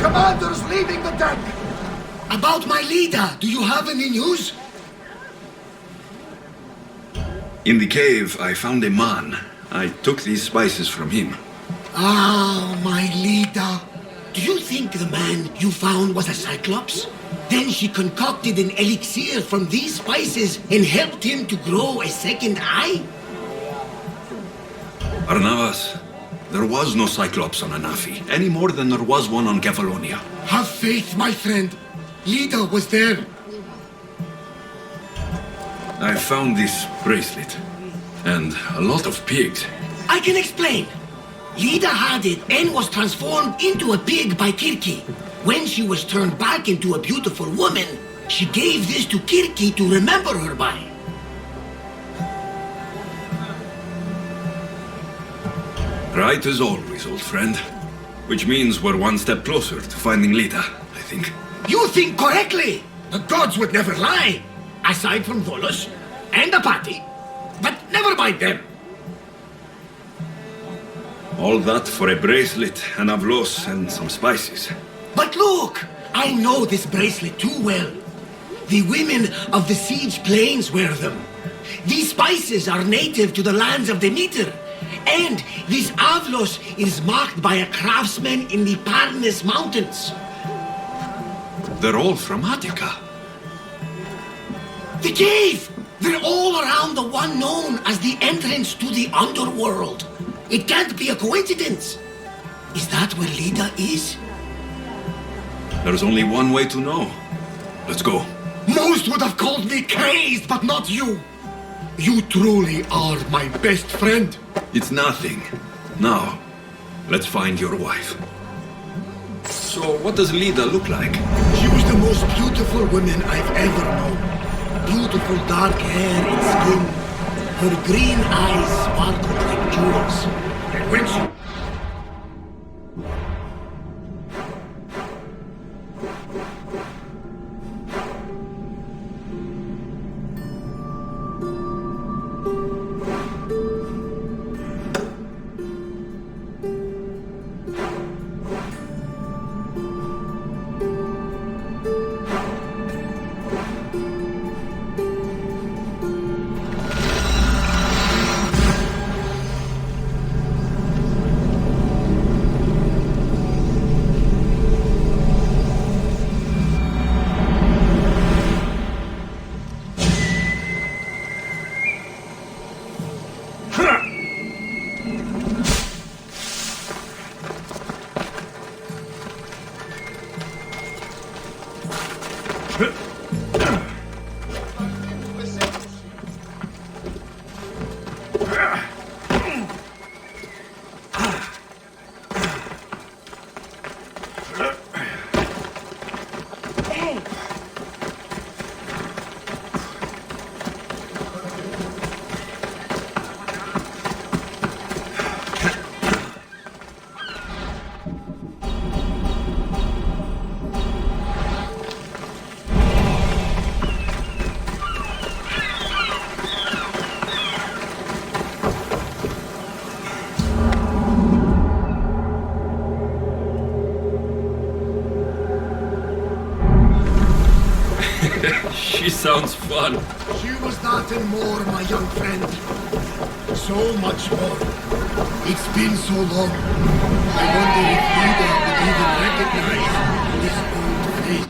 Commander's leaving the deck! About my leader, do you have any news? In the cave, I found a man. I took these spices from him. Ah, my leader. Do you think the man you found was a Cyclops? Then she concocted an elixir from these spices and helped him to grow a second eye? Arnavas, there was no Cyclops on Anafi, any more than there was one on Kefalonia. Have faith, my friend. Lida was there. I found this bracelet, and a lot of pigs. I can explain. Lida had it and was transformed into a pig by Kirki. When she was turned back into a beautiful woman, she gave this to Kirki to remember her by. Right as always, old friend. Which means we're one step closer to finding Lita, I think. You think correctly! The gods would never lie! Aside from Volos and Apathy. But never mind them. All that for a bracelet, an avlos, and some spices. But look! I know this bracelet too well. The women of the Siege Plains wear them. These spices are native to the lands of Demeter. And this avlos is marked by a craftsman in the Parnes Mountains. They're all from Attica. The cave! They're all around the one known as the entrance to the underworld. It can't be a coincidence. Is that where Lida is? There's only one way to know. Let's go. Most would have called me crazed, but not you. You truly are my best friend. It's nothing. Now, let's find your wife. So, what does Lida look like? She was the most beautiful woman I've ever known. Beautiful dark hair and skin. Her green eyes sparkled like jewels. And when she... She sounds fun. She was that and more, my young friend. So much more. It's been so long. I wonder if Lida would even recognize this old face.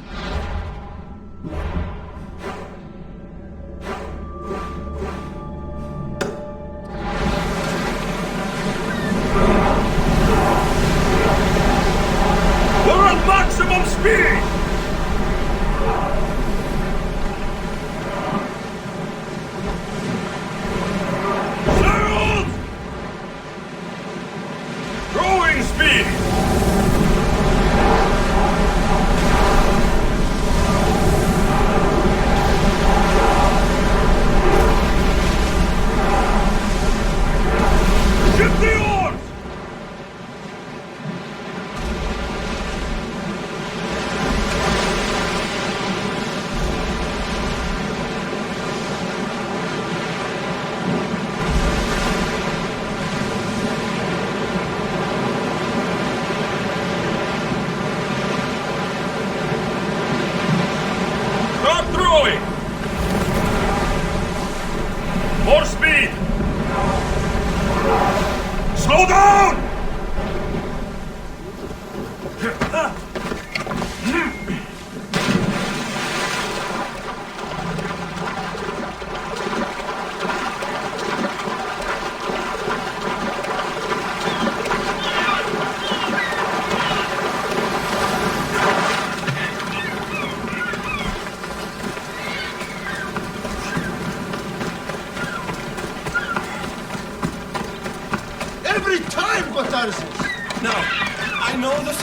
We're at maximum speed! Growing speed! Ship the oars!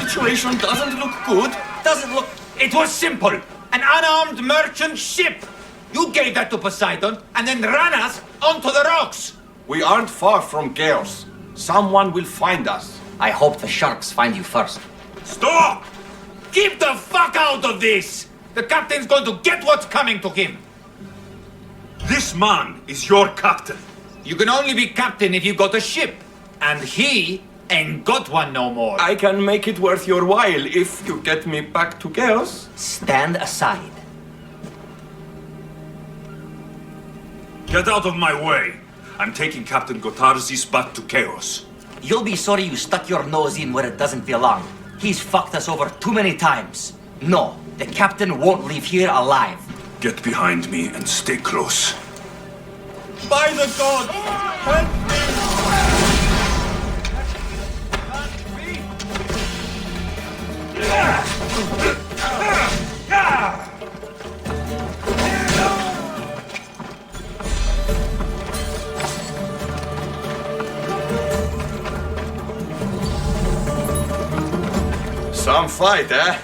situation doesn't look good. Doesn't look... It was simple. An unarmed merchant ship. You gave that to Poseidon and then ran us onto the rocks. We aren't far from chaos. Someone will find us. I hope the sharks find you first. Stop! Keep the fuck out of this! The captain's going to get what's coming to him. This man is your captain. You can only be captain if you got a ship. And he ain't got one no more. I can make it worth your while if you get me back to chaos. Stand aside. Get out of my way. I'm taking Captain Gotarzis back to chaos. You'll be sorry you stuck your nose in where it doesn't belong. He's fucked us over too many times. No, the captain won't leave here alive. Get behind me and stay close. By the gods! Help me! Some fight, eh?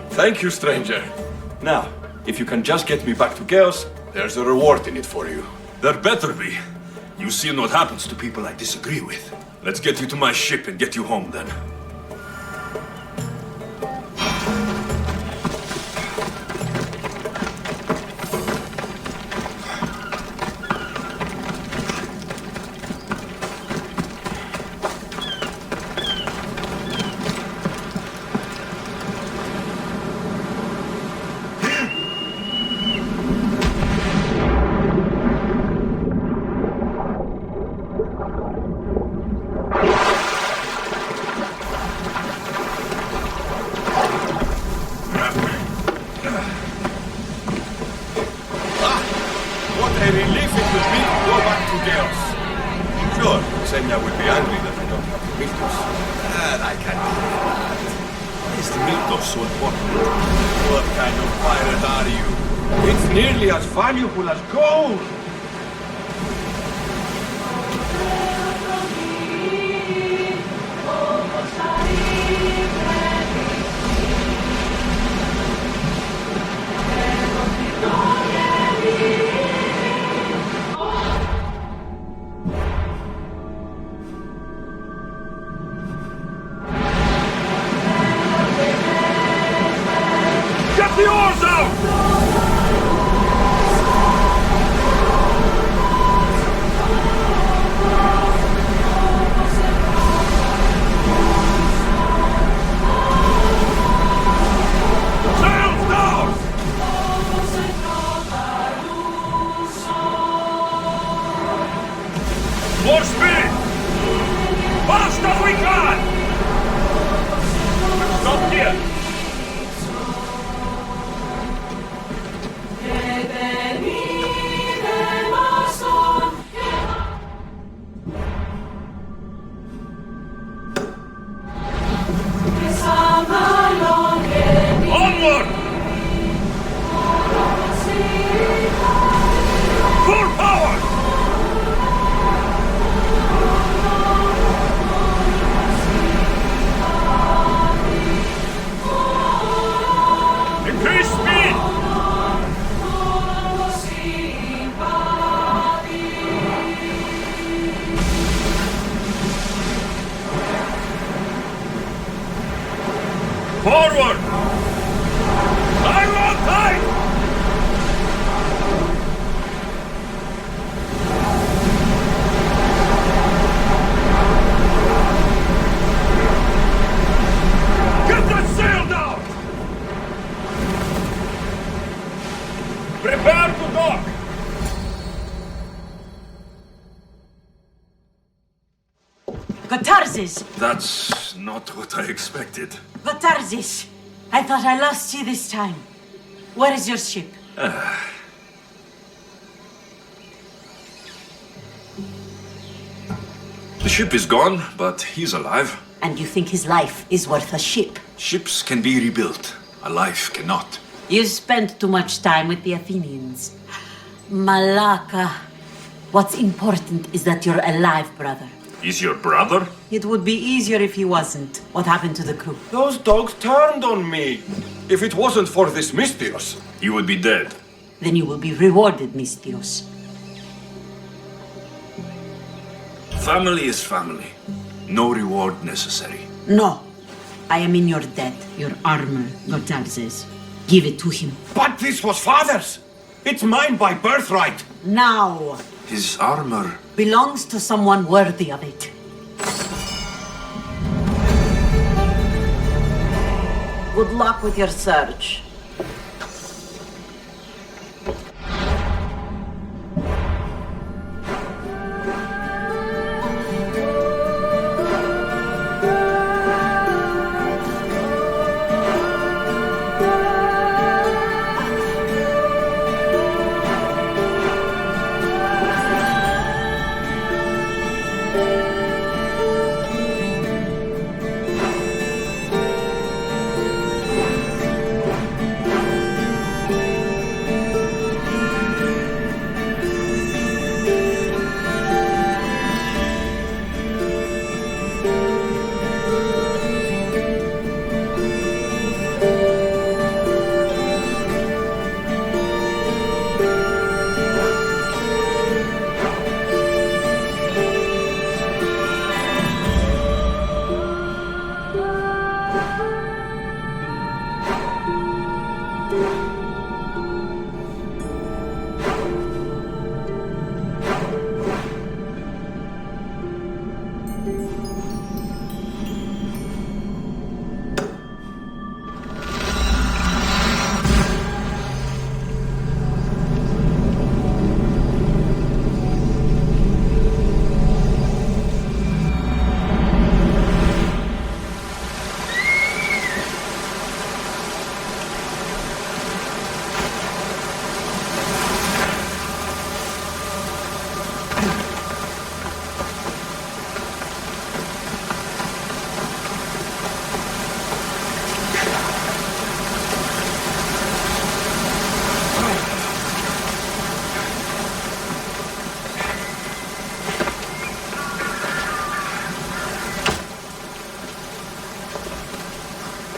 Thank you, stranger. Now, if you can just get me back to chaos, there's a reward in it for you. There better be. You've seen what happens to people I disagree with. Let's get you to my ship and get you home then. A relief it will be to go back to chaos. Sure, Senya will be angry that I don't have the Miltos. And I can't believe that. Why is the Miltos so important? What kind of pirate are you? It's nearly as valuable as gold! Get the oars out! Sails down! More speed! Fast as we can! Stop here! Onward! Full power! Increase speed! Forward! Iron tight! Get that sail down! Prepare to dock! Gotarzis! That's not what I expected. Gotarzis! I thought I lost you this time. Where is your ship? The ship is gone, but he's alive. And you think his life is worth a ship? Ships can be rebuilt. A life cannot. You spent too much time with the Athenians. Malaka. What's important is that you're alive, brother. He's your brother? It would be easier if he wasn't. What happened to the crew? Those dogs turned on me. If it wasn't for this Mystios. You would be dead. Then you will be rewarded, Mystios. Family is family. No reward necessary. No. I am in your debt. Your armor, Gotar says. Give it to him. But this was father's. It's mine by birthright. Now. His armor... Belongs to someone worthy of it. Good luck with your search.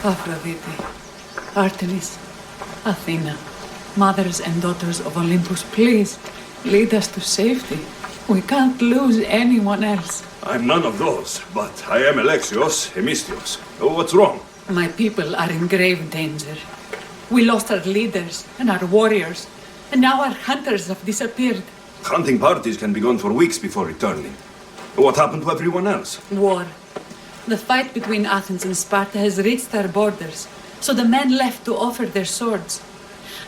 Aphrodite, Artemis, Athena, mothers and daughters of Olympus, please lead us to safety. We can't lose anyone else. I'm none of those, but I am Alexios, Hemistios. Oh, what's wrong? My people are in grave danger. We lost our leaders and our warriors, and now our hunters have disappeared. Hunting parties can be gone for weeks before returning. What happened to everyone else? War. The fight between Athens and Sparta has reached our borders, so the men left to offer their swords.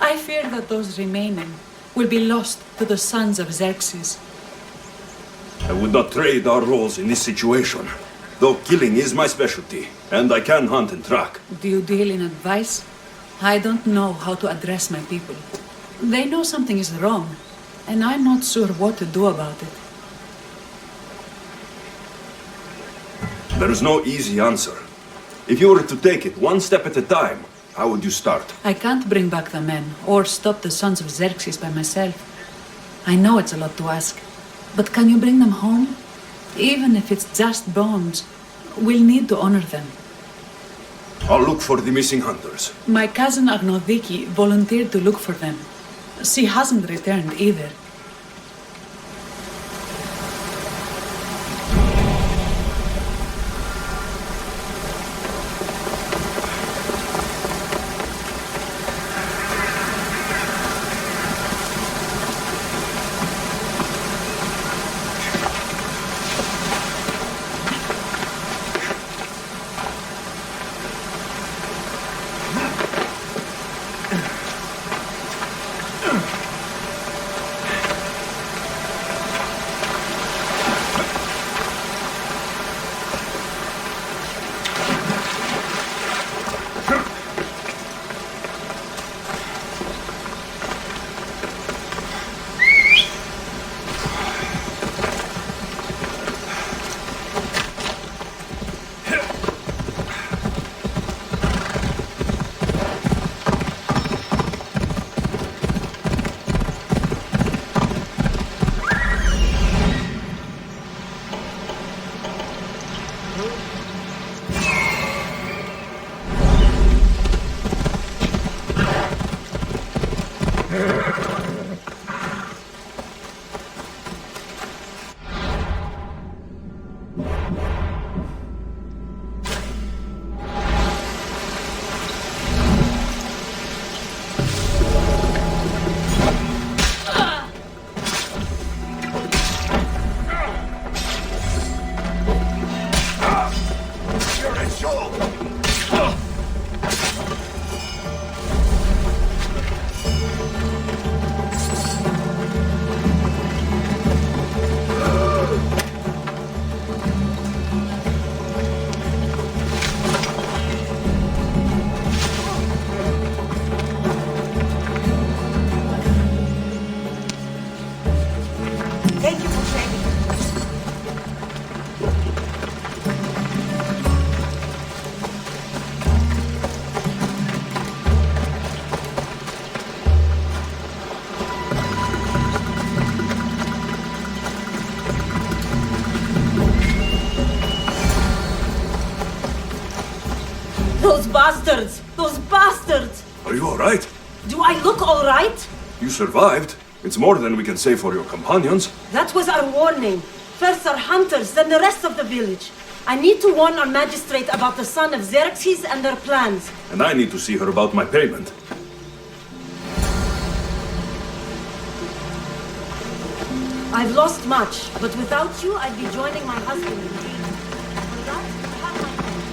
I fear that those remaining will be lost to the sons of Xerxes. I would not trade our roles in this situation. Though killing is my specialty, and I can hunt and track. Do you deal in advice? I don't know how to address my people. They know something is wrong, and I'm not sure what to do about it. There is no easy answer. If you were to take it one step at a time, how would you start? I can't bring back the men, or stop the sons of Xerxes by myself. I know it's a lot to ask, but can you bring them home? Even if it's just bones, we'll need to honor them. I'll look for the missing hunters. My cousin Agnodiki volunteered to look for them. She hasn't returned either. Thank you for saving me. Those bastards! Those bastards! Are you alright? Do I look all right? You survived. It's more than we can say for your companions. That was our warning. First our hunters, then the rest of the village. I need to warn our magistrate about the son of Xerxes and their plans. And I need to see her about my payment. I've lost much, but without you, I'd be joining my husband in jail. For that, you have my thanks.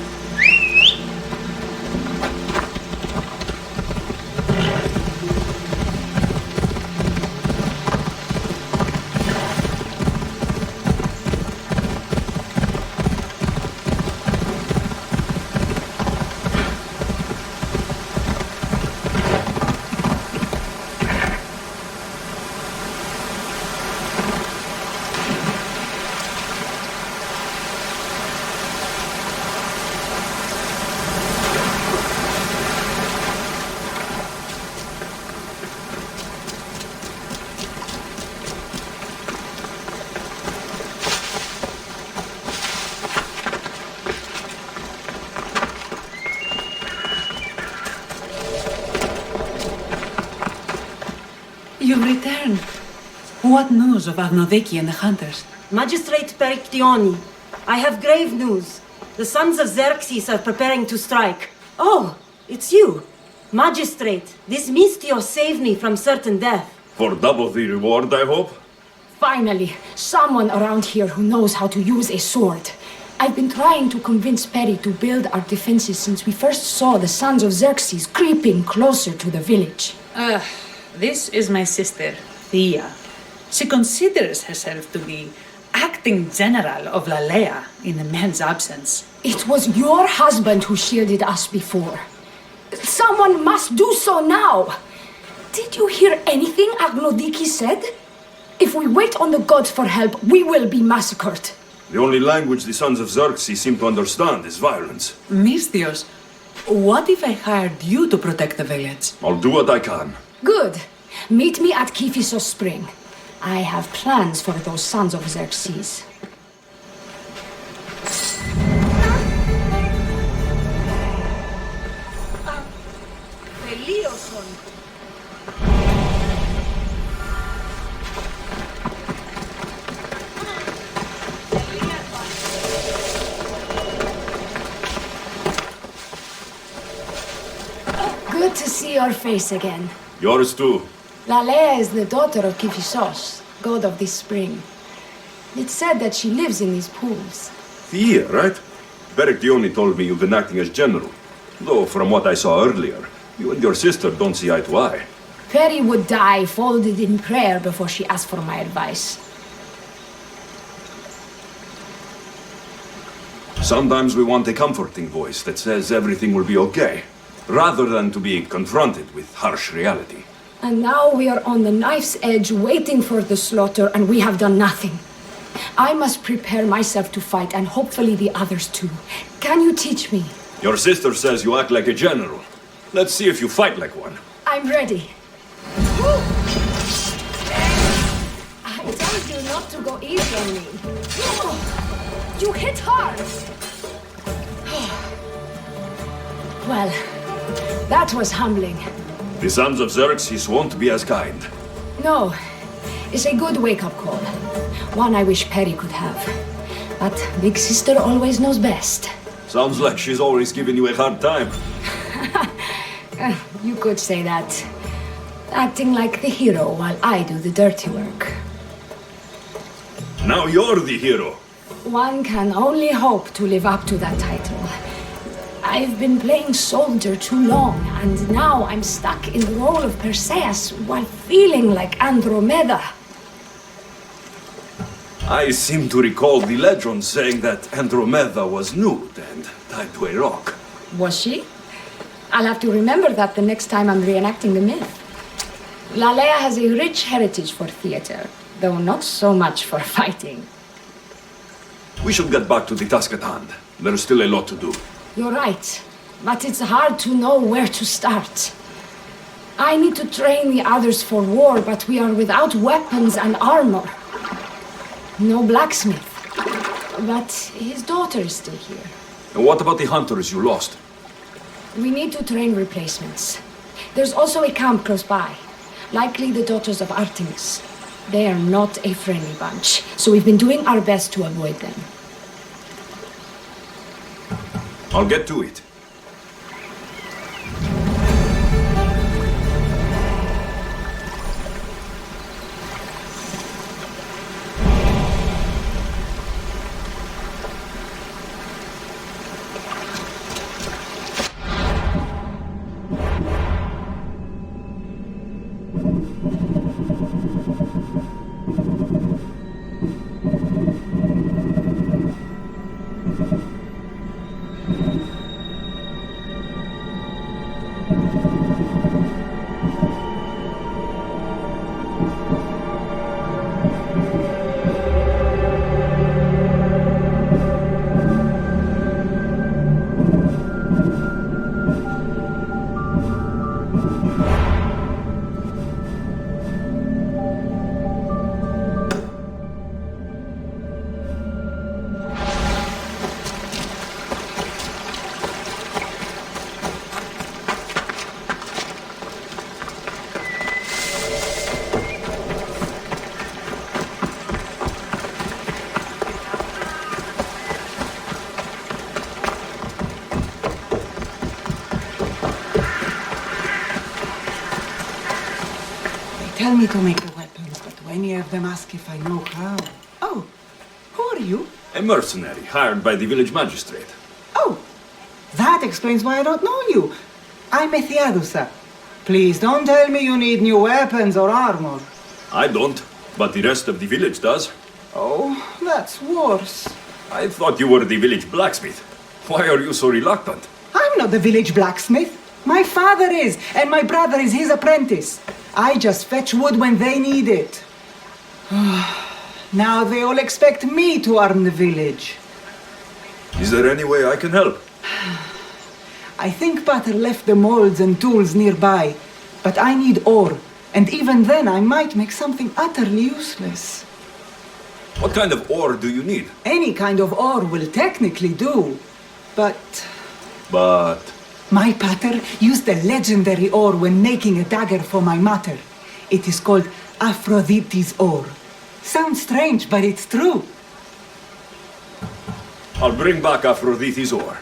You've returned. What news of Arnoveki and the hunters? Magistrate Perictioni, I have grave news. The sons of Xerxes are preparing to strike. Oh, it's you. Magistrate, this Mistio saved me from certain death. For double the reward, I hope? Finally, someone around here who knows how to use a sword. I've been trying to convince Perry to build our defenses since we first saw the sons of Xerxes creeping closer to the village. This is my sister, Thea. She considers herself to be acting general of Lalea in the man's absence. It was your husband who shielded us before. Someone must do so now. Did you hear anything Agnodiki said? If we wait on the gods for help, we will be massacred. The only language the sons of Xerxes seem to understand is violence. Mistios, what if I hired you to protect the village? I'll do what I can. Good. Meet me at Kiphisos Spring. I have plans for those sons of Xerxes. Good to see your face again. Yours too. Lalea is the daughter of Kiphisos, god of this spring. It's said that she lives in these pools. Thea, right? Perictioni told me you've been acting as general. Though, from what I saw earlier, you and your sister don't see eye to eye. Perry would die folded in prayer before she asked for my advice. Sometimes we want a comforting voice that says everything will be okay, rather than to be confronted with harsh reality. And now we are on the knife's edge waiting for the slaughter, and we have done nothing. I must prepare myself to fight, and hopefully the others too. Can you teach me? Your sister says you act like a general. Let's see if you fight like one. I'm ready. I told you not to go easy on me. You hit hard! Well, that was humbling. The sons of Xerxes won't be as kind. No, it's a good wake-up call. One I wish Perry could have. But Big Sister always knows best. Sounds like she's always giving you a hard time. You could say that. Acting like the hero while I do the dirty work. Now you're the hero. One can only hope to live up to that title. I've been playing soldier too long, and now I'm stuck in the role of Perseus while feeling like Andromeda. I seem to recall the legend saying that Andromeda was nude and tied to a rock. Was she? I'll have to remember that the next time I'm reenacting the myth. Lalea has a rich heritage for theater, though not so much for fighting. We should get back to the task at hand. There's still a lot to do. You're right, but it's hard to know where to start. I need to train the others for war, but we are without weapons and armor. No blacksmith, but his daughter is still here. And what about the hunters you lost? We need to train replacements. There's also a camp close by, likely the daughters of Artemis. They are not a friendly bunch, so we've been doing our best to avoid them. I'll get to it. Tell me to make the weapons, but many of them ask if I know how. Oh, who are you? A mercenary hired by the village magistrate. Oh, that explains why I don't know you. I'm Ethiadusa. Please don't tell me you need new weapons or armor. I don't, but the rest of the village does. Oh, that's worse. I thought you were the village blacksmith. Why are you so reluctant? I'm not the village blacksmith. My father is, and my brother is his apprentice. I just fetch wood when they need it. Now they all expect me to arm the village. Is there any way I can help? I think Pater left the molds and tools nearby, but I need ore, and even then I might make something utterly useless. What kind of ore do you need? Any kind of ore will technically do, but... My pater used the legendary ore when making a dagger for my mater. It is called Aphrodite's ore. Sounds strange, but it's true. I'll bring back Aphrodite's ore.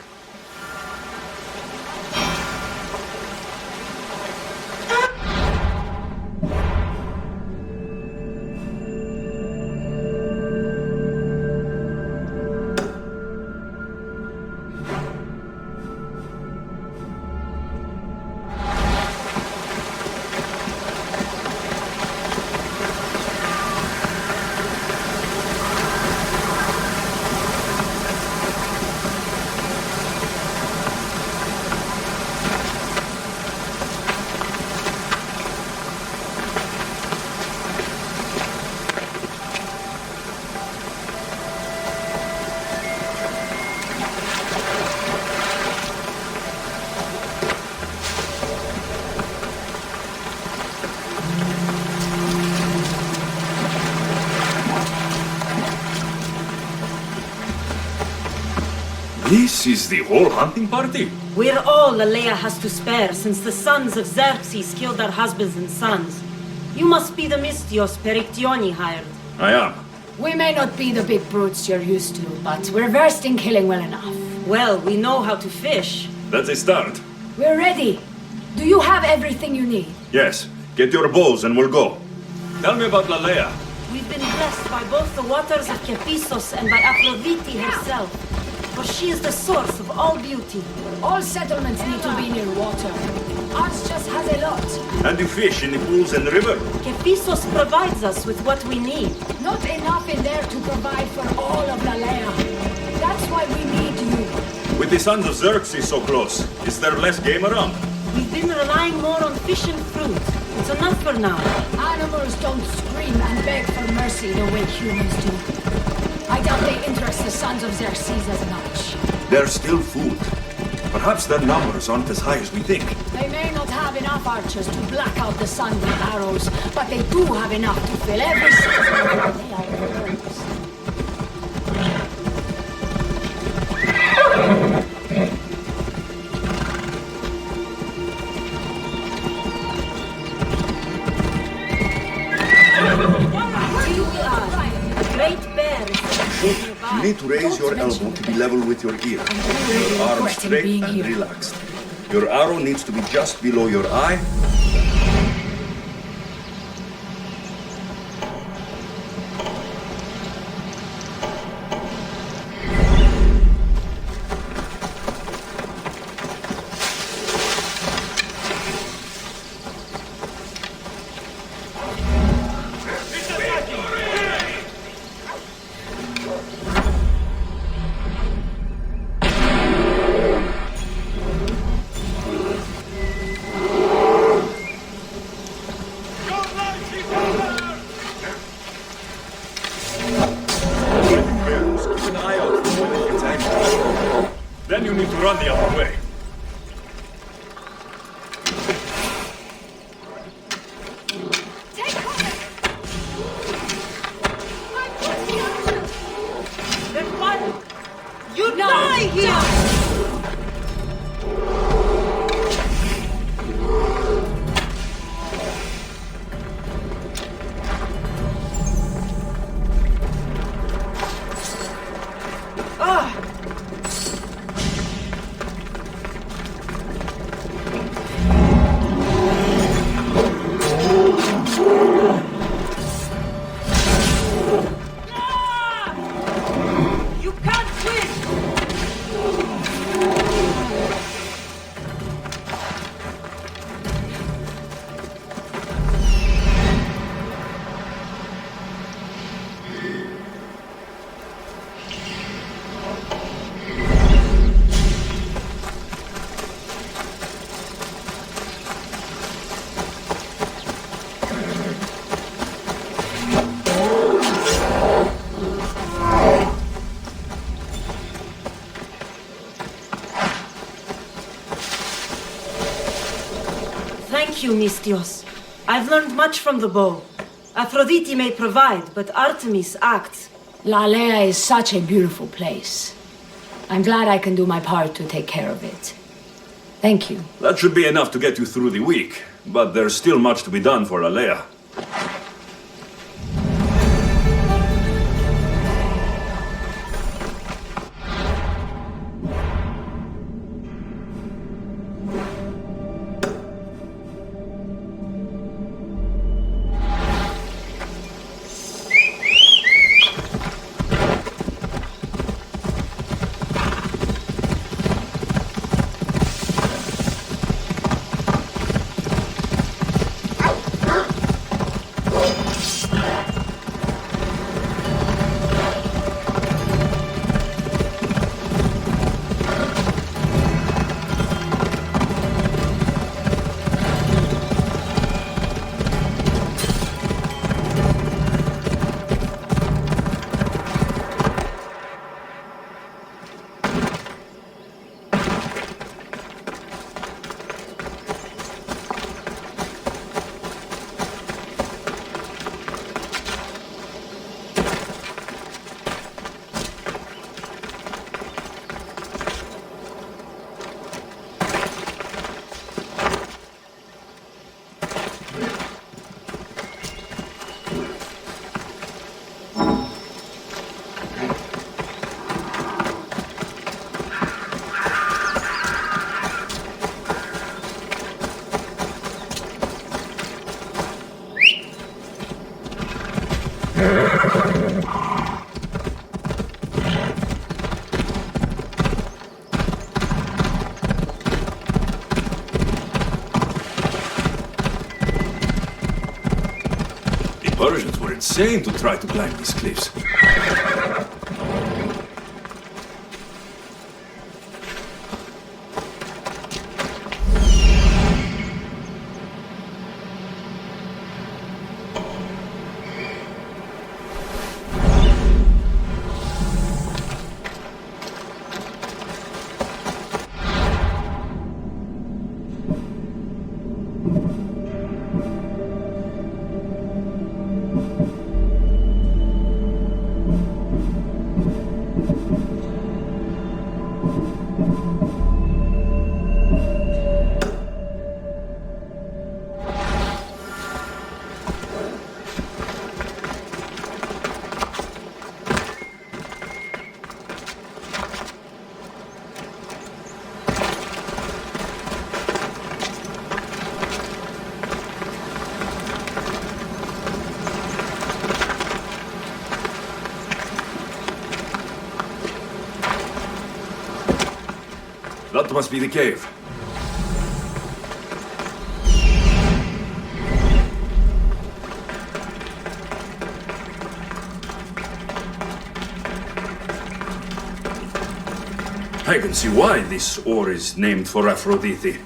This is the whole hunting party? We're all Lalea has to spare since the sons of Xerxes killed their husbands and sons. You must be the Mystios Perictioni hired. I am. We may not be the big brutes you're used to, but we're versed in killing well enough. Well, we know how to fish. That's a start. We're ready. Do you have everything you need? Yes. Get your bows and we'll go. Tell me about Lalea. We've been blessed by both the waters of Kephisos and by Aphrodite herself. For she is the source of all beauty. All settlements need to be near water. Ours just has a lot. And you fish in the pools and the river? Kephisos provides us with what we need. Not enough in there to provide for all of Lalea. That's why we need you. With the sons of Xerxes so close, is there less game around? We've been relying more on fish and fruit. It's enough for now. Animals don't scream and beg for mercy the way humans do. I doubt they interest the sons of Xerxes as much. There's still food. Perhaps their numbers aren't as high as we think. They may not have enough archers to black out the sun with arrows, but they do have enough to fill every season with Lalea birds. You need to raise your elbow to be level with your ear. Your arm straight and relaxed. Your arrow needs to be just below your eye. Then you need to run the other way. Take cover! You die here! You can't win! Thank you, Mystios. I've learned much from the bow. Aphrodite may provide, but Artemis acts. Lalea is such a beautiful place. I'm glad I can do my part to take care of it. Thank you. That should be enough to get you through the week, but there's still much to be done for Lalea. The Persians were insane to try to climb these cliffs. That must be the cave. I can see why this ore is named for Aphrodite.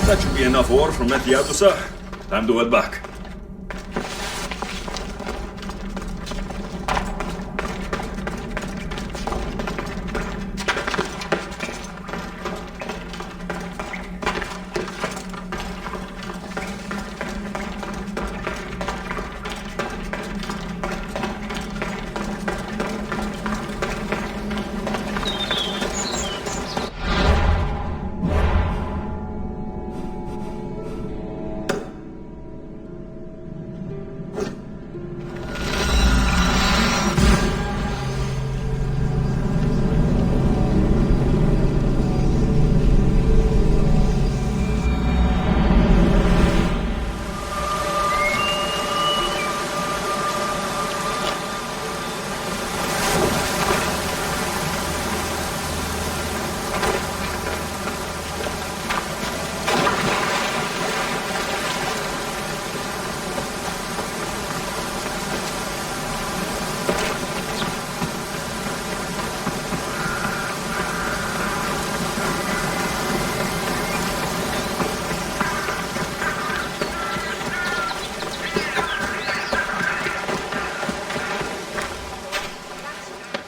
That should be enough ore from Methiadusa. Time to head back.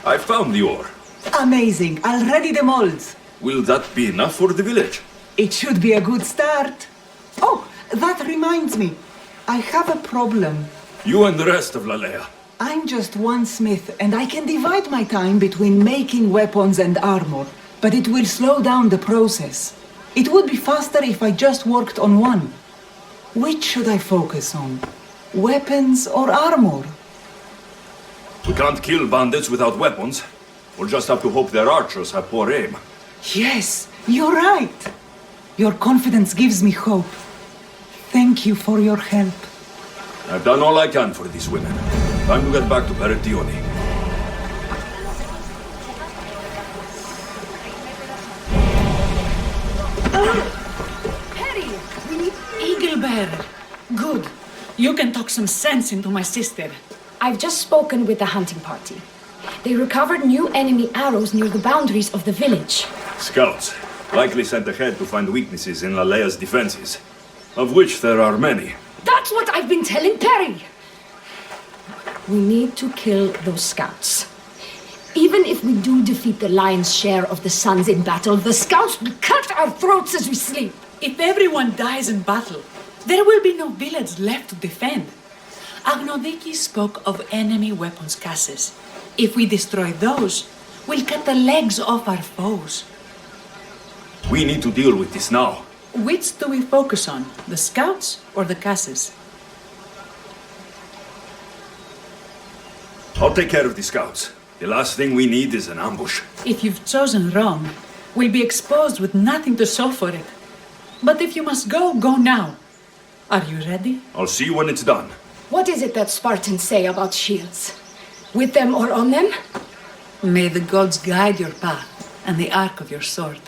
I found the ore. Amazing. I'll ready the molds. Will that be enough for the village? It should be a good start. Oh, that reminds me. I have a problem. You and the rest of Lalea. I'm just one smith, and I can divide my time between making weapons and armor, but it will slow down the process. It would be faster if I just worked on one. Which should I focus on? Weapons or armor? We can't kill bandits without weapons. We'll just have to hope their archers have poor aim. Yes, you're right. Your confidence gives me hope. Thank you for your help. I've done all I can for these women. Time to get back to Part35. Terror. Good. You can talk some sense into my sister. I've just spoken with the hunting party. They recovered new enemy arrows near the boundaries of the village. Scouts, likely sent ahead to find weaknesses in Lalea's defenses, of which there are many. That's what I've been telling Perry! We need to kill those scouts. Even if we do defeat the lion's share of the sons in battle, the scouts will cut our throats as we sleep. If everyone dies in battle, there will be no village left to defend. Agnodiki spoke of enemy weapons caches. If we destroy those, we'll cut the legs off our foes. We need to deal with this now. Which do we focus on, the scouts or the caches? I'll take care of the scouts. The last thing we need is an ambush. If you've chosen wrong, we'll be exposed with nothing to show for it. But if you must go, go now. Are you ready? I'll see you when it's done. What is it that Spartans say about shields? With them or on them? May the gods guide your path and the arc of your sword.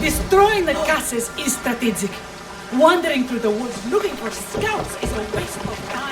Destroying the caches is strategic. Wandering through the woods looking for scouts is a waste of time.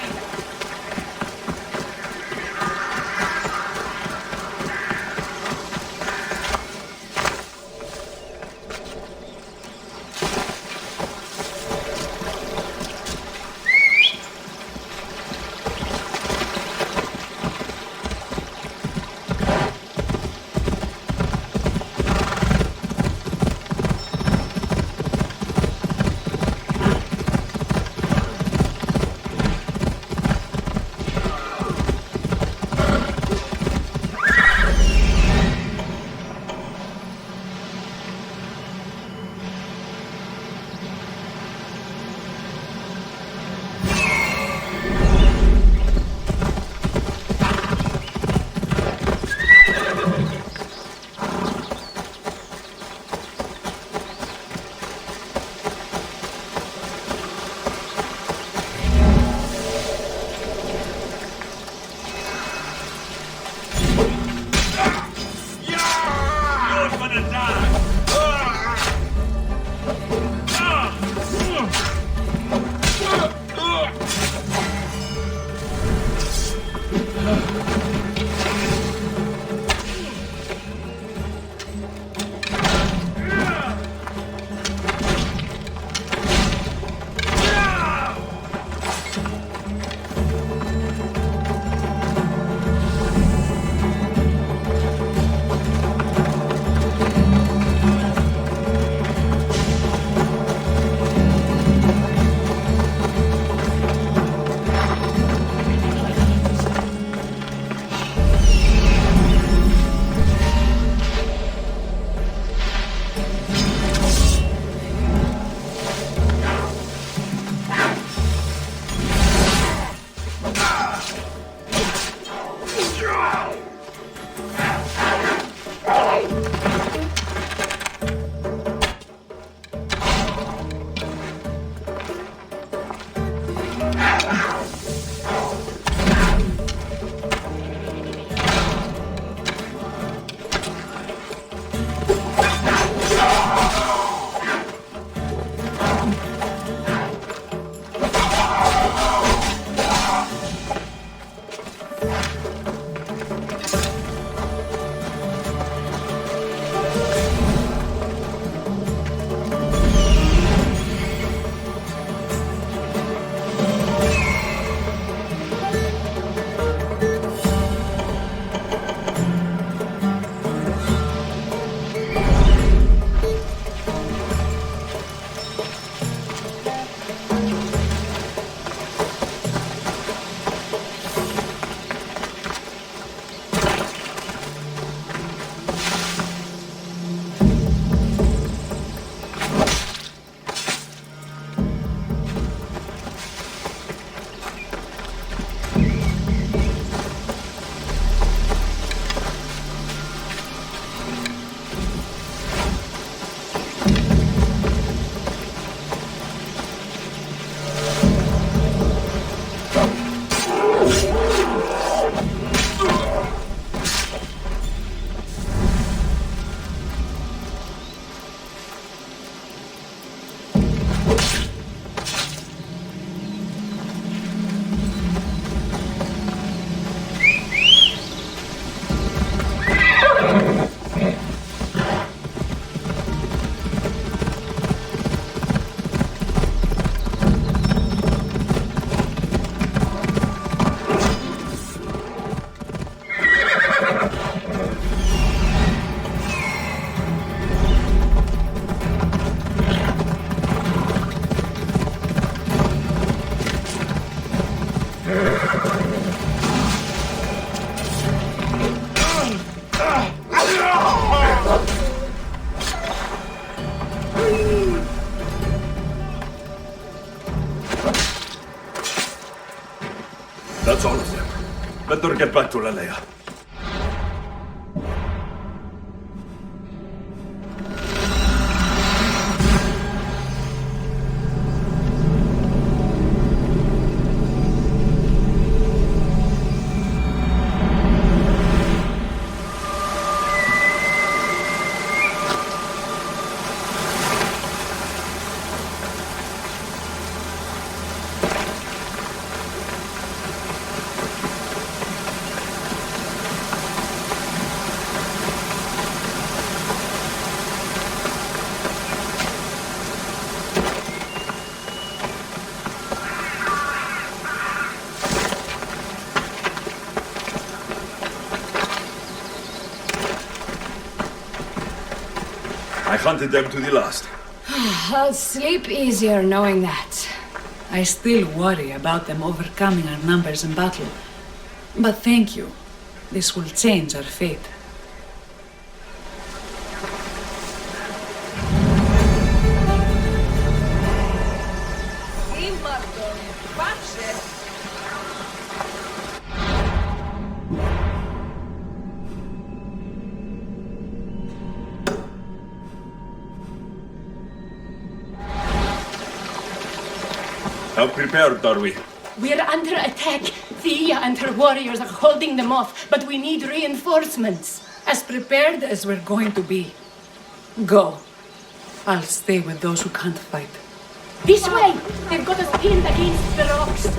better get back to Lalea. I hunted them to the last. I'll sleep easier knowing that. I still worry about them overcoming our numbers in battle. But thank you. This will change our fate. How prepared are we? We're under attack. Thea and her warriors are holding them off, but we need reinforcements. As prepared as we're going to be. Go. I'll stay with those who can't fight. This way! They've got us pinned against the rocks.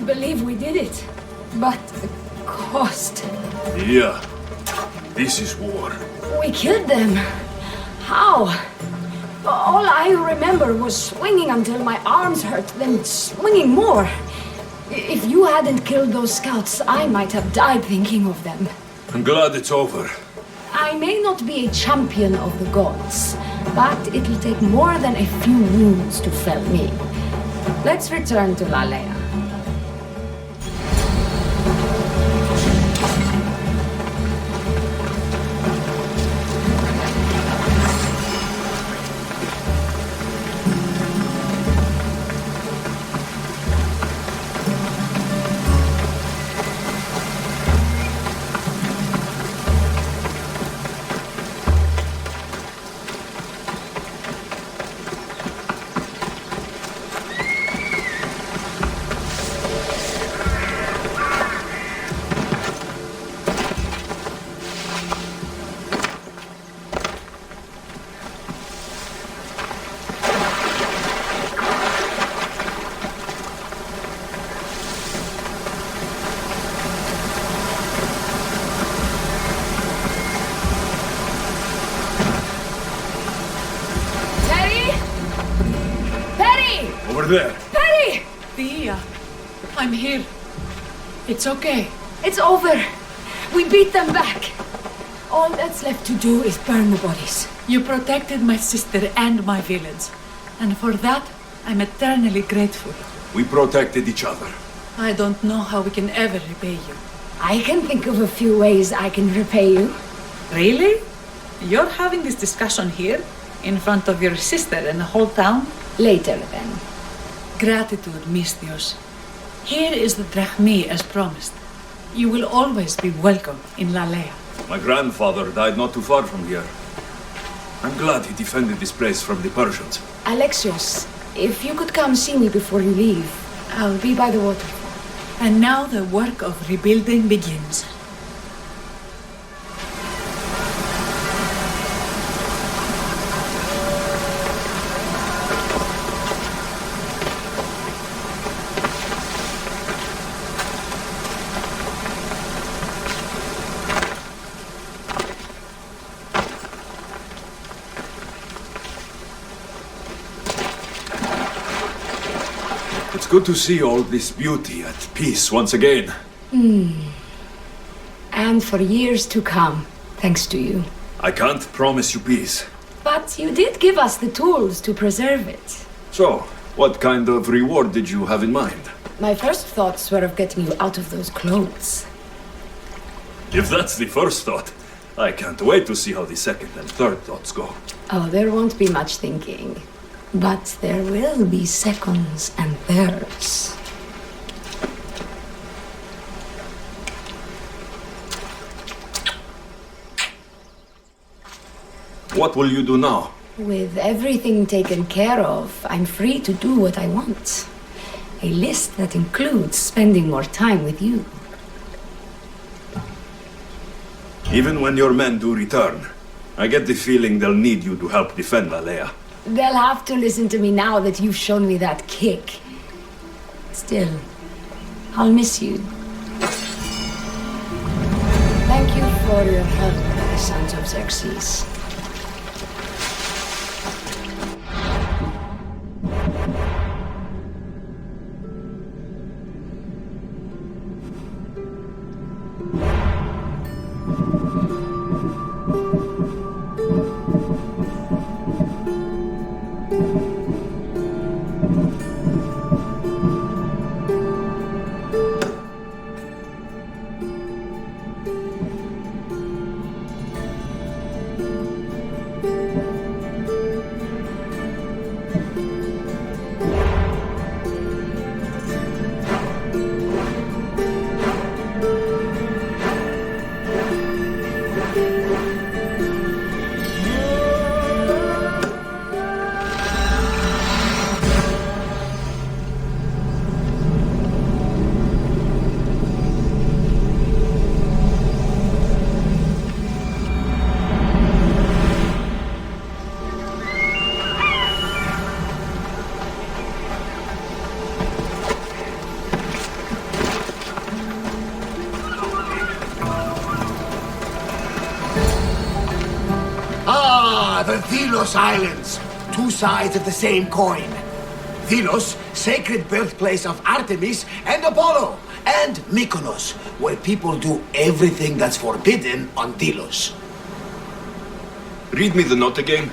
Believe we did it. But the cost. Yeah. This is war. We killed them. How? All I remember was swinging until my arms hurt, then swinging more. If you hadn't killed those scouts, I might have died thinking of them. I'm glad it's over. I may not be a champion of the gods, but it'll take more than a few wounds to fell me. Let's return to Lalea. Over there. Perry! Thea, I'm here. It's okay. It's over. We beat them back. All that's left to do is burn the bodies. You protected my sister and my village. And for that, I'm eternally grateful. We protected each other. I don't know how we can ever repay you. I can think of a few ways I can repay you. Really? You're having this discussion here, in front of your sister and the whole town? Later, then. Gratitude, Misthios. Here is the drachmi as promised. You will always be welcome in Lalea. My grandfather died not too far from here. I'm glad he defended this place from the Persians. Alexios, if you could come see me before you leave, I'll be by the waterfall. And now the work of rebuilding begins. It's good to see all this beauty at peace once again. And for years to come, thanks to you. I can't promise you peace. But you did give us the tools to preserve it. So, what kind of reward did you have in mind? My first thoughts were of getting you out of those clothes. If that's the first thought, I can't wait to see how the second and third thoughts go. Oh, there won't be much thinking. But there will be seconds and thirds. What will you do now? With everything taken care of, I'm free to do what I want. A list that includes spending more time with you. Even when your men do return, I get the feeling they'll need you to help defend Lalea. They'll have to listen to me now that you've shown me that kick. Still, I'll miss you. Thank you for your help, sons of Xerxes. The Delos Islands, two sides of the same coin. Delos, sacred birthplace of Artemis and Apollo, and Mykonos, where people do everything that's forbidden on Delos. Read me the note again.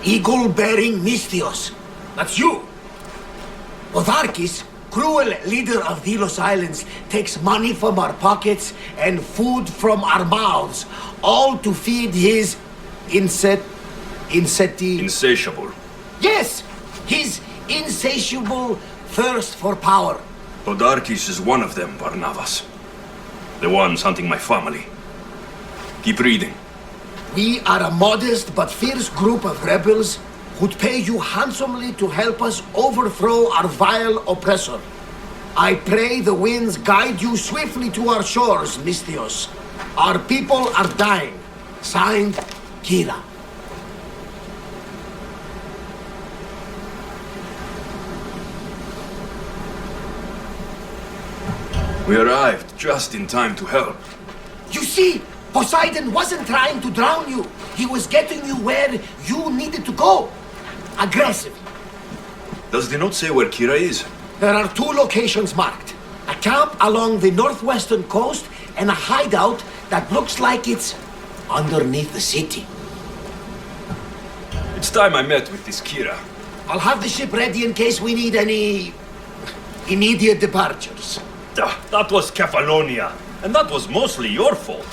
Eagle-bearing Misthios. That's you. Otharkis, cruel leader of Delos Islands, takes money from our pockets and food from our mouths, all to feed his Insatiable. Yes, his insatiable thirst for power. Podarkis is one of them, Barnabas. The ones hunting my family. Keep reading. We are a modest but fierce group of rebels who'd pay you handsomely to help us overthrow our vile oppressor. I pray the winds guide you swiftly to our shores, Misthios. Our people are dying. Signed, Kira. We arrived just in time to help. You see, Poseidon wasn't trying to drown you. He was getting you where you needed to go. Aggressive. Does the note say where Kira is? There are two locations marked. A camp along the northwestern coast and a hideout that looks like it's underneath the city. It's time I met with this Kira. I'll have the ship ready in case we need any immediate departures. That was Kefalonia. And that was mostly your fault.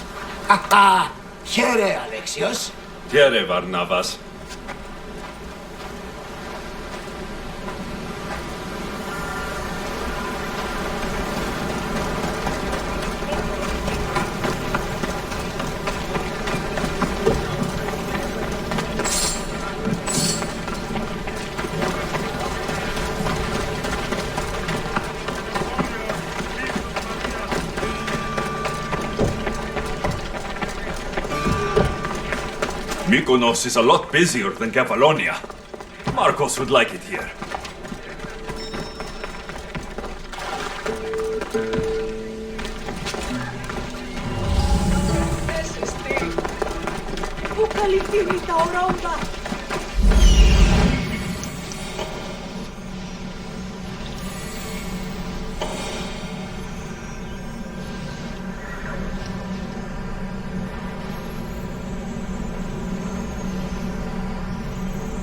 Haha! Here, Alexios. Here, Varnavas. Mykonos is a lot busier than Kefalonia. Marcos would like it here.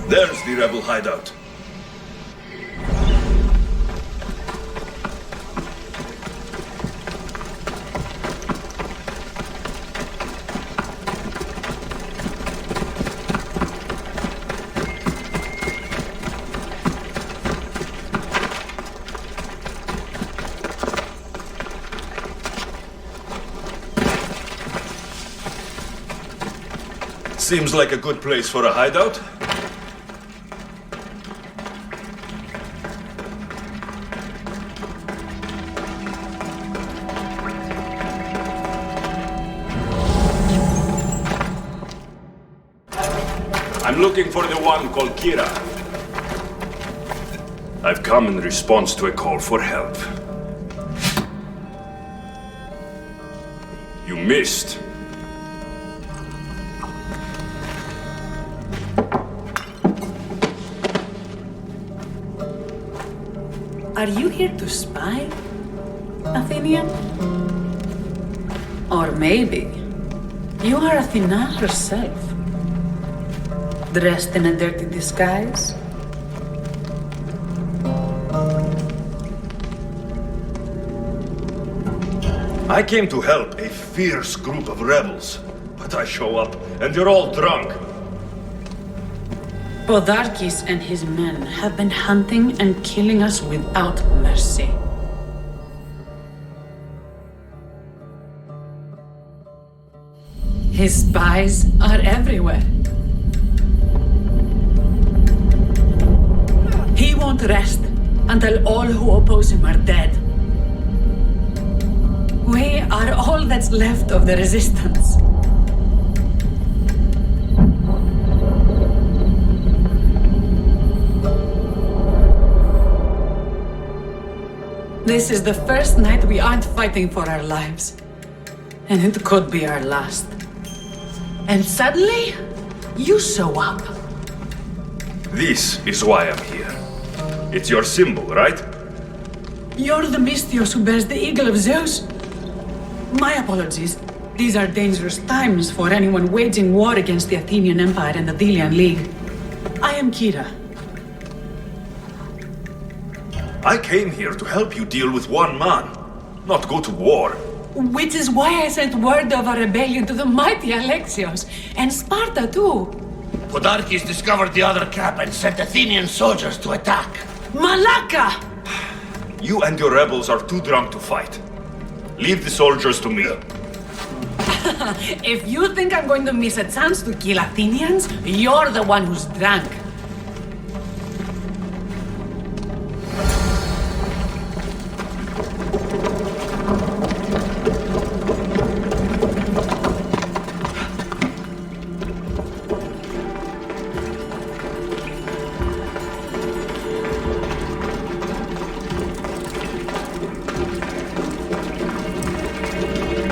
There's the rebel hideout. Seems like a good place for a hideout. I'm looking for the one called Kira. I've come in response to a call for help. You missed. Are you here to spy, Athenian? Or maybe you are Athena herself, dressed in a dirty disguise? I came to help a fierce group of rebels, but I show up and you're all drunk. Podarkis and his men have been hunting and killing us without mercy. His spies are everywhere. He won't rest until all who oppose him are dead. We are all that's left of the resistance. This is the first night we aren't fighting for our lives. And it could be our last. And suddenly, you show up. This is why I'm here. It's your symbol, right? You're the Mystios who bears the eagle of Zeus. My apologies. These are dangerous times for anyone waging war against the Athenian Empire and the Delian League. I am Kira. I came here to help you deal with one man, not go to war. Which is why I sent word of a rebellion to the mighty Alexios, and Sparta too. Podarkis discovered the other camp and sent Athenian soldiers to attack. Malaka! You and your rebels are too drunk to fight. Leave the soldiers to me. If you think I'm going to miss a chance to kill Athenians, you're the one who's drunk.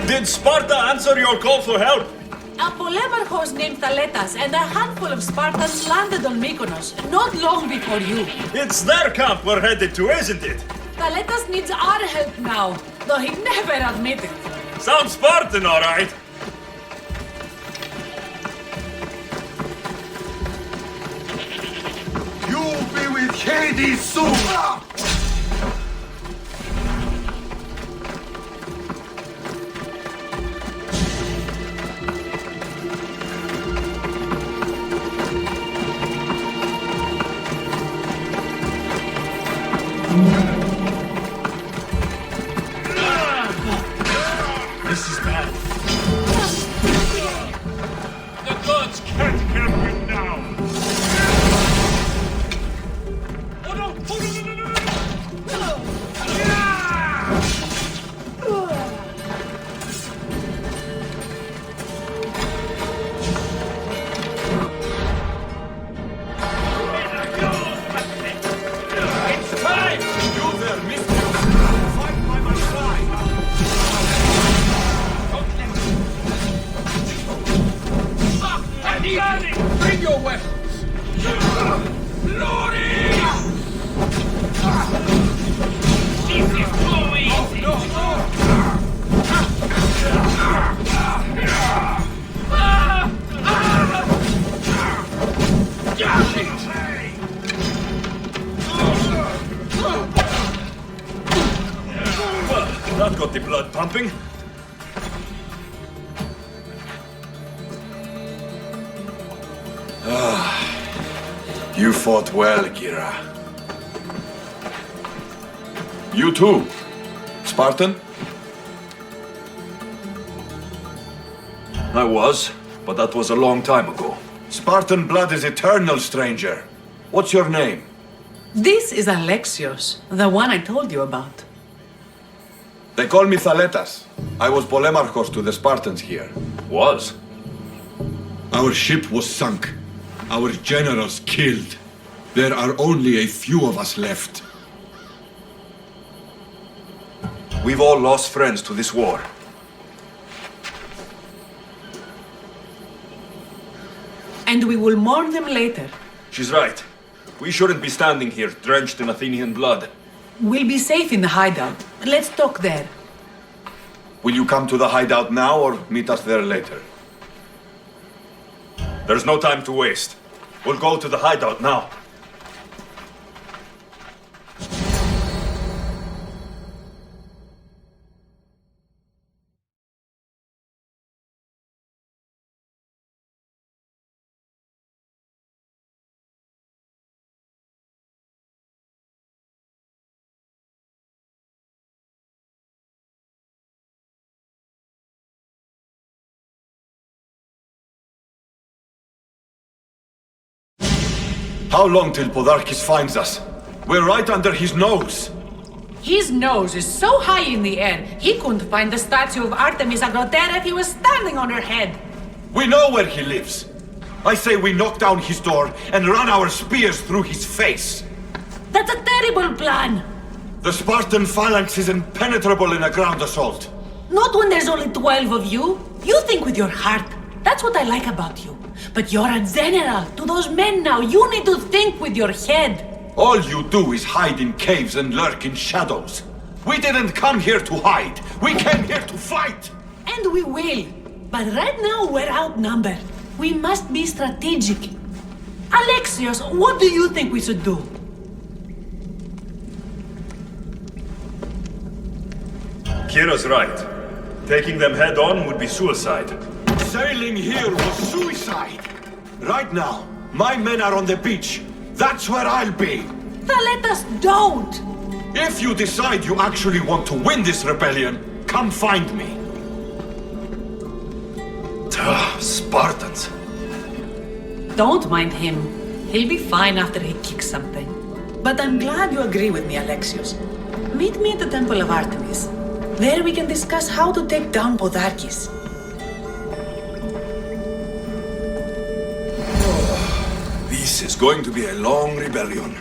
Did Sparta answer your call for help? A polemarchos named Thaletas and a handful of Spartans landed on Mykonos, not long before you. It's their camp we're headed to, isn't it? Thaletas needs our help now, though he never admitted. Sounds Spartan, all right. You'll be with Hades soon! Bring your weapons! Glory! This is too easy! No, That got the blood pumping. You fought well, Kira. You too, Spartan? I was, but that was a long time ago. Spartan blood is eternal, stranger. What's your name? This is Alexios, the one I told you about. They call me Thaletas. I was Polemarchos to the Spartans here. Was? Our ship was sunk. Our generals killed. There are only a few of us left. We've all lost friends to this war. And we will mourn them later. She's right. We shouldn't be standing here, drenched in Athenian blood. We'll be safe in the hideout. Let's talk there. Will you come to the hideout now or meet us there later? There's no time to waste. We'll go to the hideout now. How long till Podarkis finds us? We're right under his nose. His nose is so high in the air, he couldn't find the statue of Artemis Agrotera if he was standing on her head. We know where he lives. I say we knock down his door and run our spears through his face. That's a terrible plan. The Spartan phalanx is impenetrable in a ground assault. Not when there's only 12 of you. You think with your heart. That's what I like about you. But you're a general. To those men now, you need to think with your head. All you do is hide in caves and lurk in shadows. We didn't come here to hide. We came here to fight. And we will. But right now, we're outnumbered. We must be strategic. Alexios, what do you think we should do? Kira's right. Taking them head on would be suicide. Sailing here was suicide. Right now, my men are on the beach. That's where I'll be. Let us don't. If you decide you actually want to win this rebellion, come find me. Spartans. Don't mind him. He'll be fine after he kicks something. But I'm glad you agree with me, Alexios. Meet me at the Temple of Artemis. There we can discuss how to take down Podarkis. This is going to be a long rebellion.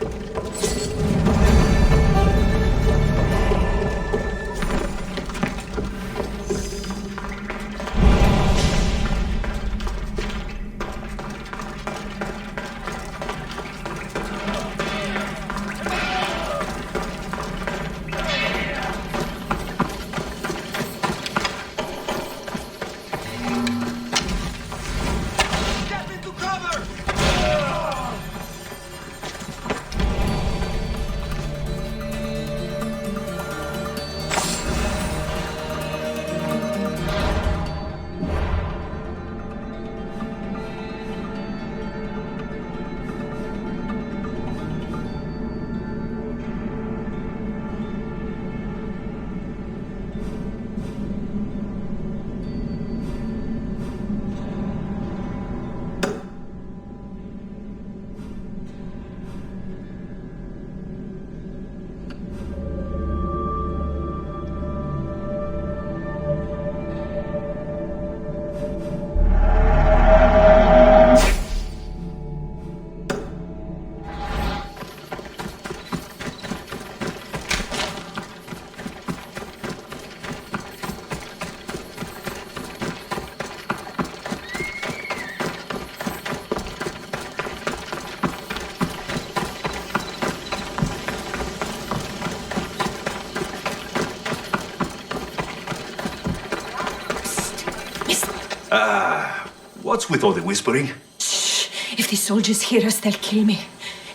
What's with all the whispering? Shh! If the soldiers hear us, they'll kill me.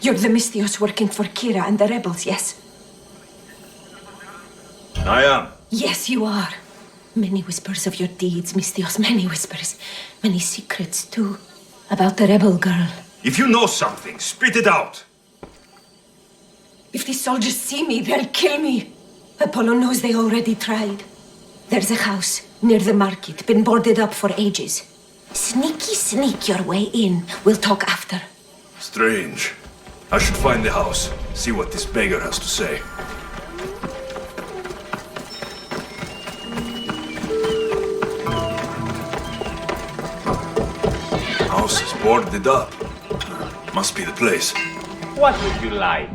You're the Mystios working for Kira and the rebels, yes? I am. Yes, you are. Many whispers of your deeds, Mystios, many whispers. Many secrets, too. About the rebel girl. If you know something, spit it out. If the soldiers see me, they'll kill me. Apollo knows they already tried. There's a house near the market, been boarded up for ages. Sneak your way in. We'll talk after. Strange. I should find the house, see what this beggar has to say. House is boarded up. Must be the place. What would you like?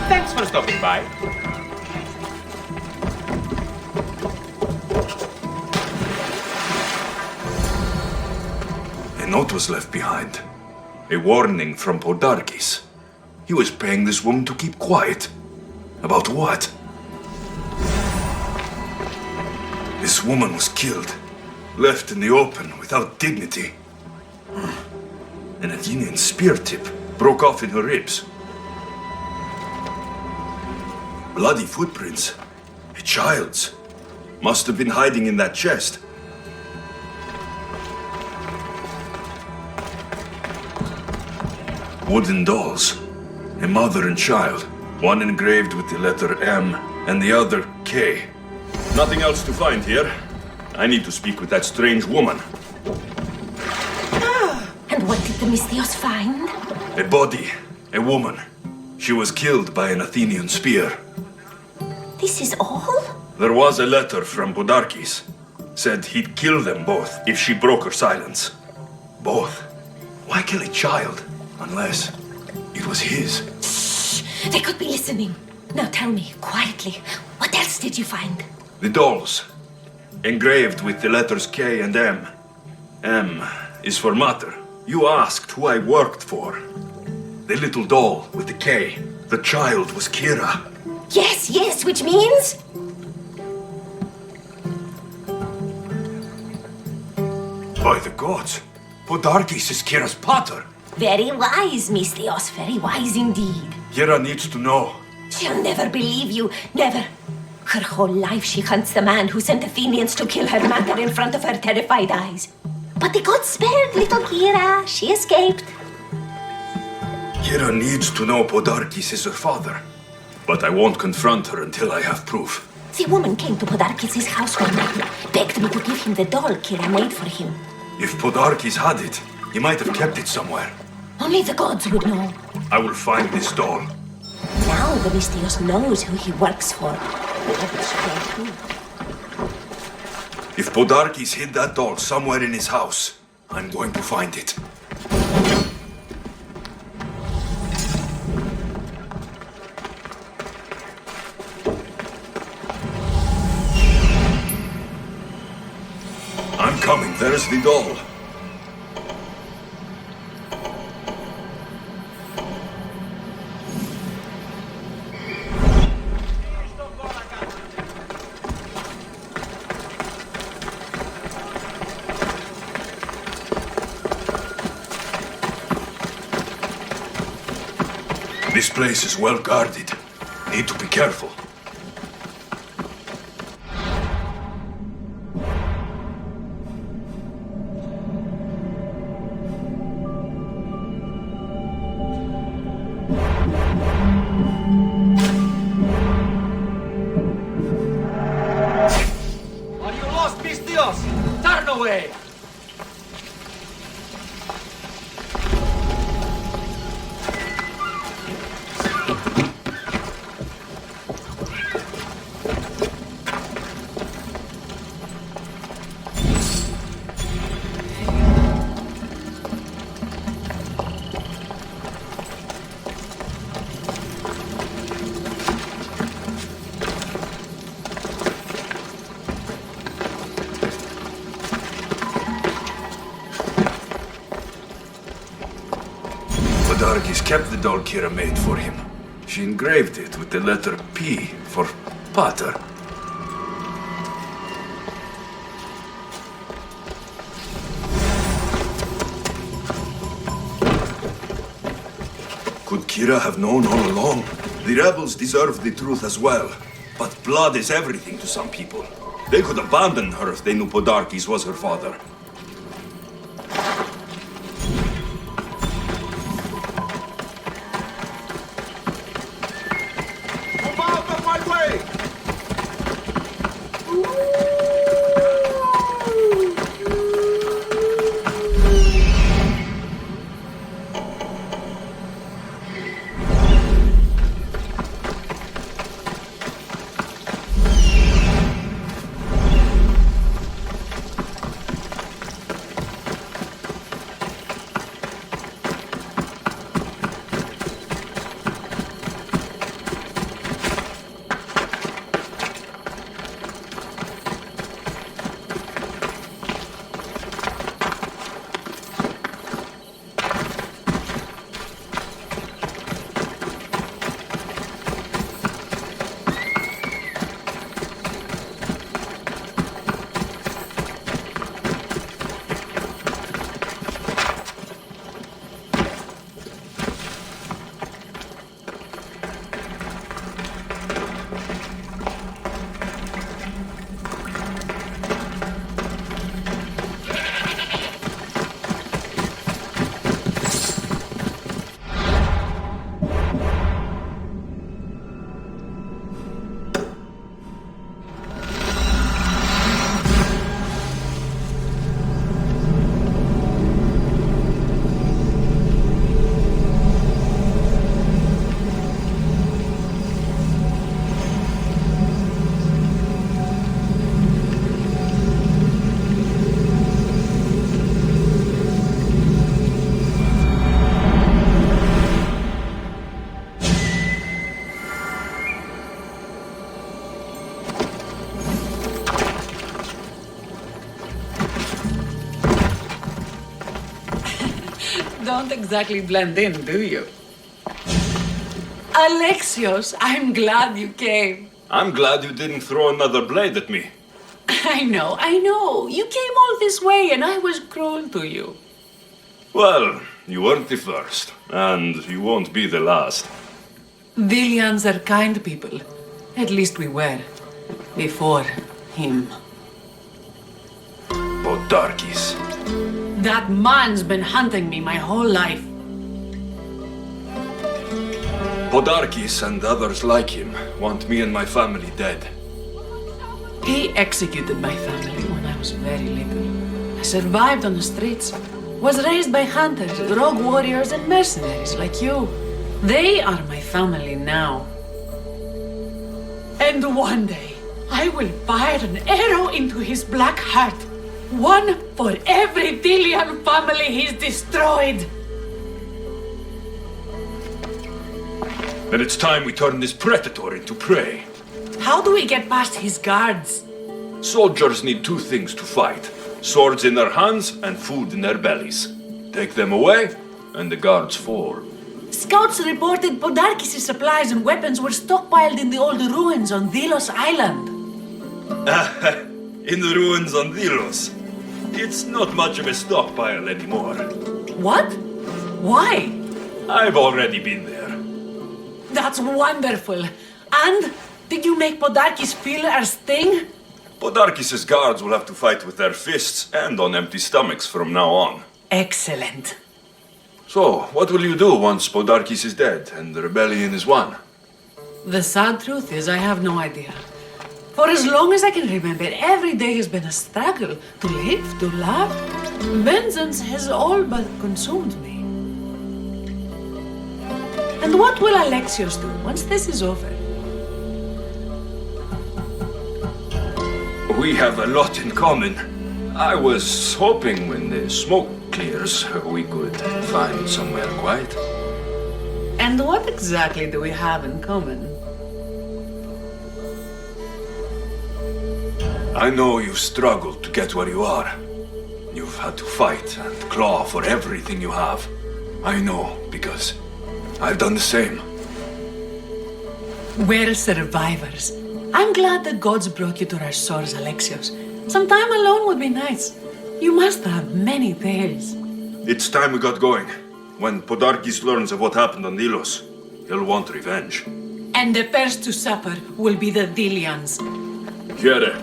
Thanks for stopping by. A note was left behind. A warning from Podarkis. He was paying this woman to keep quiet. About what? This woman was killed. Left in the open without dignity. An Athenian spear tip broke off in her ribs. Bloody footprints. A child's. Must have been hiding in that chest. Wooden dolls. A mother and child. One engraved with the letter M and the other K. Nothing else to find here. I need to speak with that strange woman. And what did the Mystios find? A body. A woman. She was killed by an Athenian spear. This is all? There was a letter from Podarkis. Said he'd kill them both if she broke her silence. Both? Why kill a child? Unless it was his. Shh! They could be listening. Now tell me, quietly, what else did you find? The dolls. Engraved with the letters K and M. M is for mother. You asked who I worked for. The little doll with the K. The child was Kira. Yes, which means? By the gods, Podarkis is Kira's pater. Very wise, Mystios, very wise indeed. Kira needs to know. She'll never believe you, never. Her whole life she hunts the man who sent Athenians to kill her mother in front of her terrified eyes. But the gods spared little Kira. She escaped. Kira needs to know Podarkis is her father. But I won't confront her until I have proof. The woman came to Podarkis' house one night, begged me to give him the doll Kira made for him. If Podarkis had it, he might have kept it somewhere. Only the gods would know. I will find this doll. Now the Mystios knows who he works for. If Podarkis hid that doll somewhere in his house, I'm going to find it. I'm coming. There's the doll. This place is well guarded. Need to be careful. Are you lost, Mystios? Turn away! Podarkis kept the doll Kira made for him. She engraved it with the letter P for Pater. Could Kira have known all along? The rebels deserve the truth as well. But blood is everything to some people. They could abandon her if they knew Podarkis was her father. Move out of my way! Don't exactly blend in, do you? Alexios, I'm glad you came. I'm glad you didn't throw another blade at me. I know. You came all this way and I was cruel to you. Well, you weren't the first, and you won't be the last. Villians are kind people. At least we were. Before him. Podarkis. That man's been hunting me my whole life. Podarkis and others like him want me and my family dead. He executed my family when I was very little. I survived on the streets. Was raised by hunters, rogue warriors, and mercenaries like you. They are my family now. And one day, I will fire an arrow into his black heart. One for every Villian family he's destroyed. Then it's time we turn this predator into prey. How do we get past his guards? Soldiers need two things to fight. Swords in their hands and food in their bellies. Take them away, and the guards fall. Scouts reported Podarkis' supplies and weapons were stockpiled in the old ruins on Delos Island. In the ruins on Delos. It's not much of a stockpile anymore. What? Why? I've already been there. That's wonderful. And did you make Podarkis feel our sting? Podarkis' guards will have to fight with their fists and on empty stomachs from now on. Excellent. So, what will you do once Podarkis is dead and the rebellion is won? The sad truth is I have no idea. For as long as I can remember, every day has been a struggle to live, to love. Vengeance has all but consumed me. And what will Alexios do once this is over? We have a lot in common. I was hoping when the smoke clears, we could find somewhere quiet. And what exactly do we have in common? I know you've struggled to get where you are. You've had to fight and claw for everything you have. I know, because I've done the same. We're survivors. I'm glad the gods brought you to our shores, Alexios. Some time alone would be nice. You must have many tales. It's time we got going. When Podarkis learns of what happened on Delos, he'll want revenge. And the first to suffer will be the Delians. Quiere.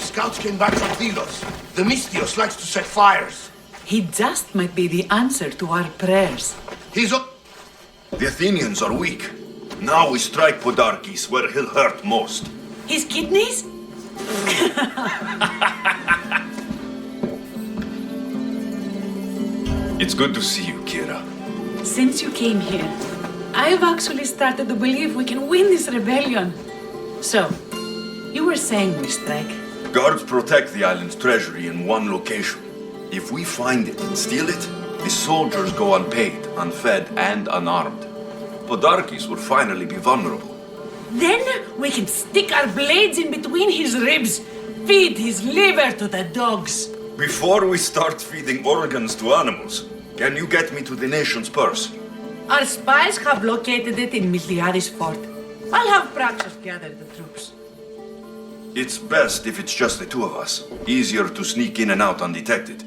Scouts came back from Delos. The Mystios likes to set fires. He just might be the answer to our prayers. The Athenians are weak. Now we strike Podarkis where he'll hurt most. His kidneys? It's good to see you, Kira. Since you came here, I've actually started to believe we can win this rebellion. So, you were saying we strike? Guards protect the island's treasury in one location. If we find it and steal it, the soldiers go unpaid, unfed, and unarmed. Podarkis will finally be vulnerable. Then we can stick our blades in between his ribs, feed his liver to the dogs. Before we start feeding organs to animals, can you get me to the nation's purse? Our spies have located it in Miltiades fort. I'll have Praxis gather the troops. It's best if it's just the two of us. Easier to sneak in and out undetected.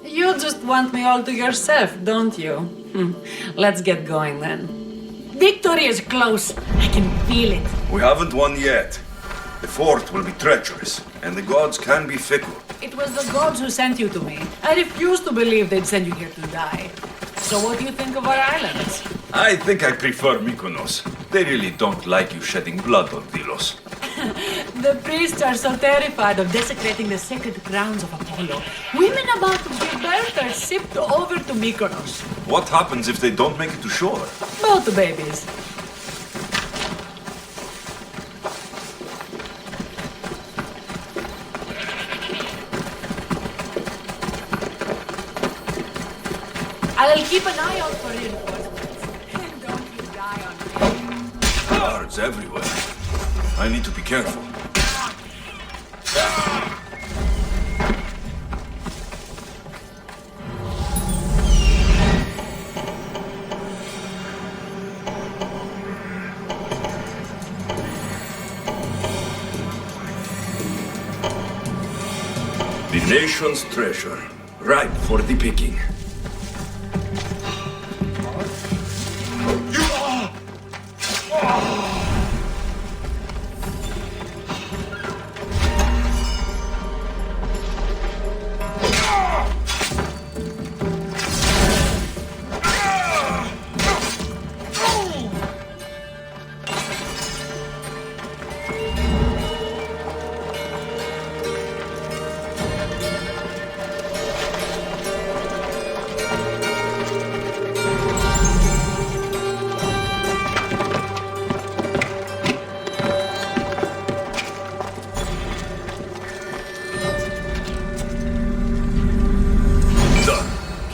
You just want me all to yourself, don't you? Let's get going then. Victory is close. I can feel it. We haven't won yet. The fort will be treacherous, and the gods can be fickle. It was the gods who sent you to me. I refuse to believe they'd send you here to die. So what do you think of our islands? I think I prefer Mykonos. They really don't like you shedding blood on Delos. The priests are so terrified of desecrating the sacred grounds of Apollo. Women about to give birth are shipped over to Mykonos. What happens if they don't make it to shore? Both babies. I'll keep an eye out for reinforcements. And don't you die on me. Guards everywhere. I need to be careful. The nation's treasure, ripe for the picking.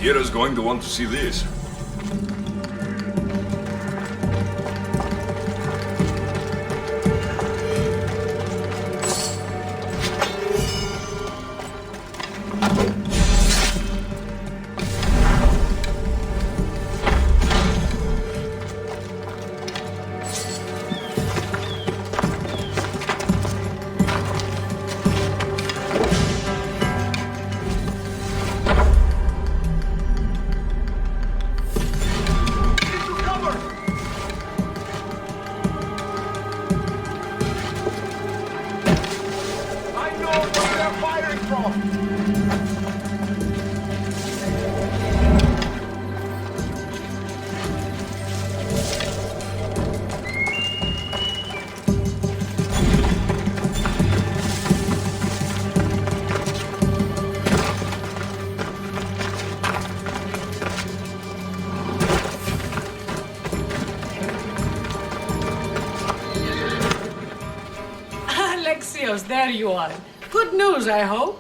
Kira's going to want to see this. Delos, there you are. Good news, I hope.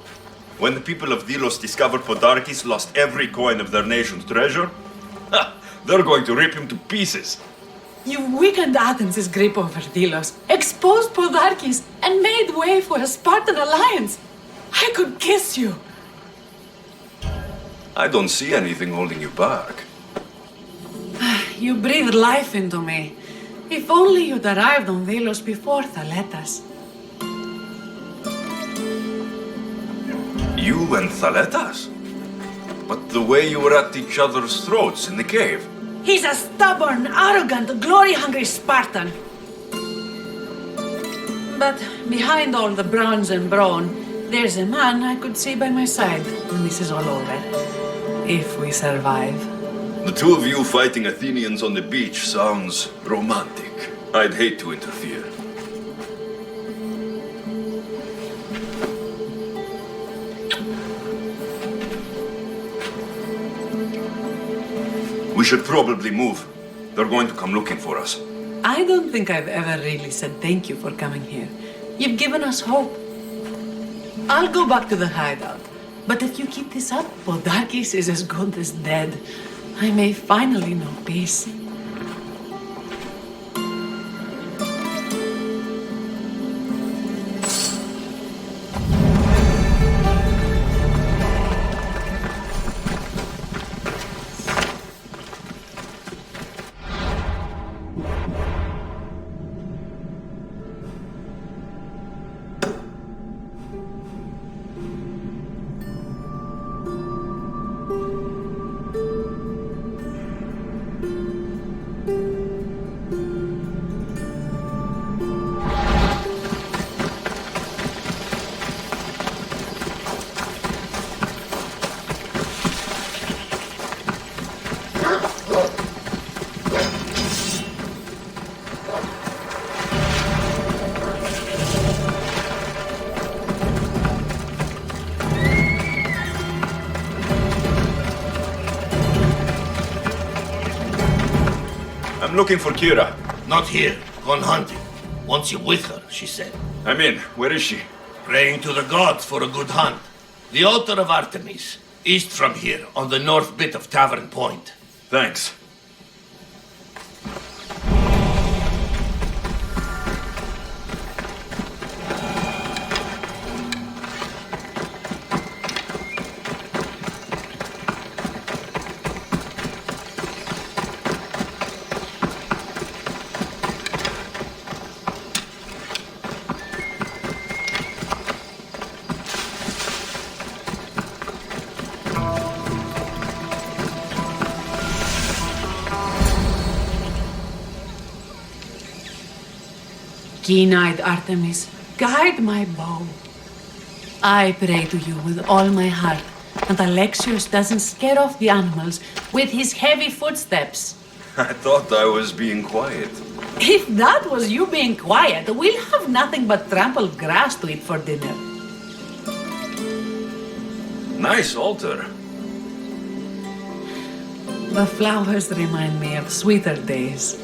When the people of Delos discovered Podarkes lost every coin of their nation's treasure, they're going to rip him to pieces. You weakened Athens' grip over Delos, exposed Podarkes, and made way for a Spartan alliance. I could kiss you. I don't see anything holding you back. You breathed life into me. If only you'd arrived on Delos before Thaletas. You and Thaletas? But the way you were at each other's throats in the cave. He's a stubborn, arrogant, glory-hungry Spartan. But behind all the bronze and brawn, there's a man I could see by my side when this is all over. If we survive. The two of you fighting Athenians on the beach sounds romantic. I'd hate to interfere. We should probably move. They're going to come looking for us. I don't think I've ever really said thank you for coming here. You've given us hope. I'll go back to the hideout. But if you keep this up, Podarkes is as good as dead. I may finally know peace. I'm looking for Kira. Not here. Gone hunting. Wants you with her, she said. I'm in. Where is she? Praying to the gods for a good hunt. The altar of Artemis. East from here, on the north bit of Tavern Point. Thanks. Keen-eyed Artemis, guide my bow. I pray to you with all my heart that Alexios doesn't scare off the animals with his heavy footsteps. I thought I was being quiet. If that was you being quiet, we'll have nothing but trampled grass to eat for dinner. Nice altar. The flowers remind me of sweeter days.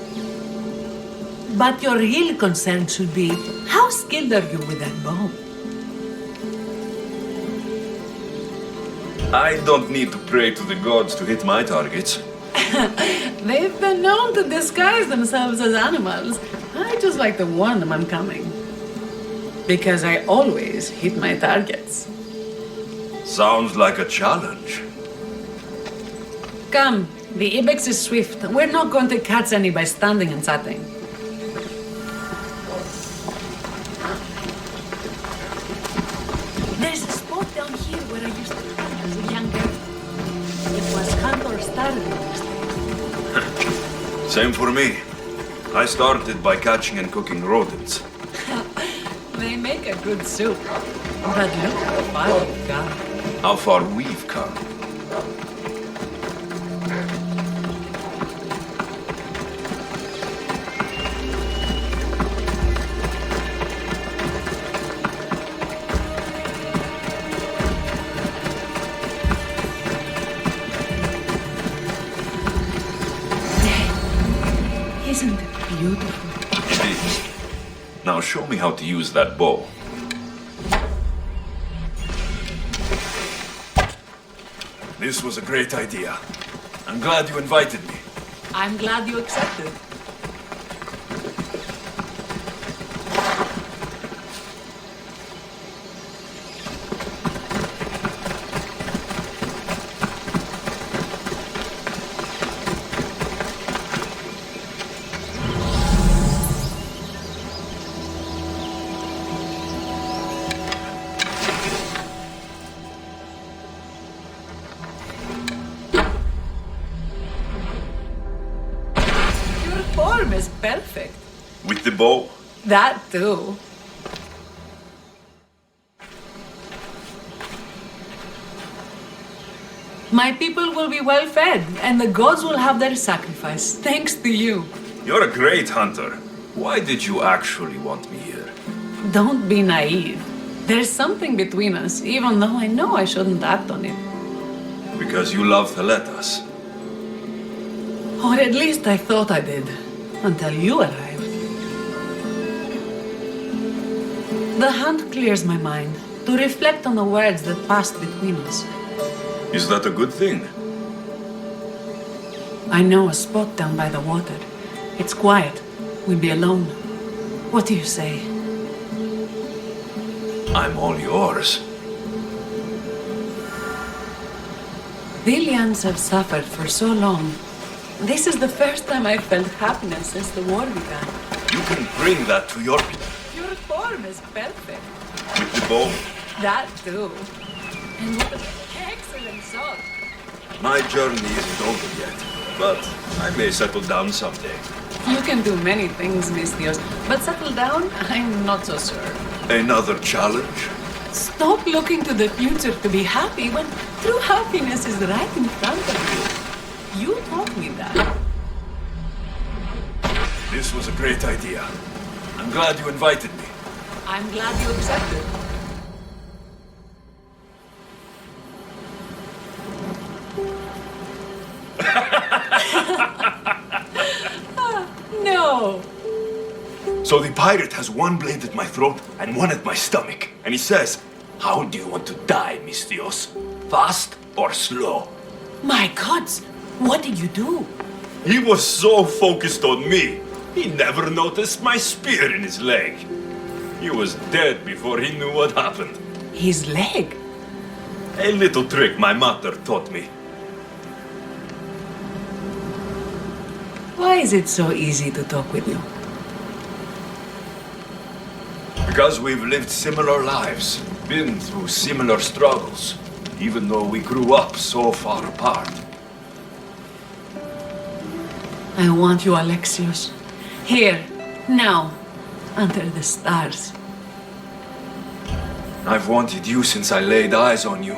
But your real concern should be, how skilled are you with that bow? I don't need to pray to the gods to hit my targets. They've been known to disguise themselves as animals. I just like to warn them I'm coming. Because I always hit my targets. Sounds like a challenge. Come, the ibex is swift. We're not going to catch any by standing and chatting. There's a spot down here where I used to hunt as a young girl. It was hunt or starve in those days. Same for me. I started by catching and cooking rodents. They make a good soup. But look how far we've gone. How far we've come. Isn't it beautiful? It is. Now show me how to use that bow. This was a great idea. I'm glad you invited me. I'm glad you accepted. Form is perfect. With the bow? That too. My people will be well fed, and the gods will have their sacrifice, thanks to you. You're a great hunter. Why did you actually want me here? Don't be naive. There's something between us, even though I know I shouldn't act on it. Because you love Theletas. Or at least I thought I did. Until you arrived. The hunt clears my mind to reflect on the words that passed between us. Is that a good thing? I know a spot down by the water. It's quiet. We'll be alone. What do you say? I'm all yours. The Ilians have suffered for so long. This is the first time I've felt happiness since the war began. You can bring that to your people. Your form is perfect. With the bow? That too. And with an excellent sword. My journey isn't over yet, but I may settle down someday. You can do many things, Mistios, but settle down, I'm not so sure. Another challenge? Stop looking to the future to be happy when true happiness is right in front of you. You taught me that. This was a great idea. I'm glad you invited me. I'm glad you accepted. No. So the pirate has one blade at my throat and one at my stomach. And he says, how do you want to die, Mistios? Fast or slow? My gods, what did you do? He was so focused on me, he never noticed my spear in his leg. He was dead before he knew what happened. His leg? A little trick my mother taught me. Why is it so easy to talk with you? Because we've lived similar lives, been through similar struggles, even though we grew up so far apart. I want you, Alexios. Here, now, under the stars. I've wanted you since I laid eyes on you.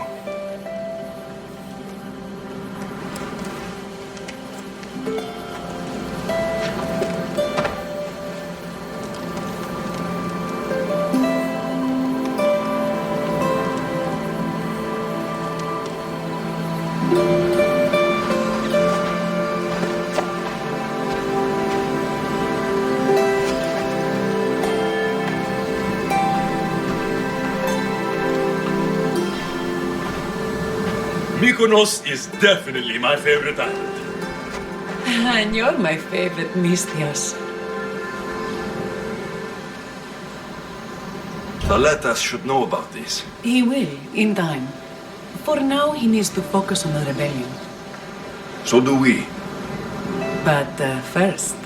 Mykonos is definitely my favorite island. And you're my favorite, Mistios. Theletas should know about this. He will, in time. For now, he needs to focus on the rebellion. So do we. But first...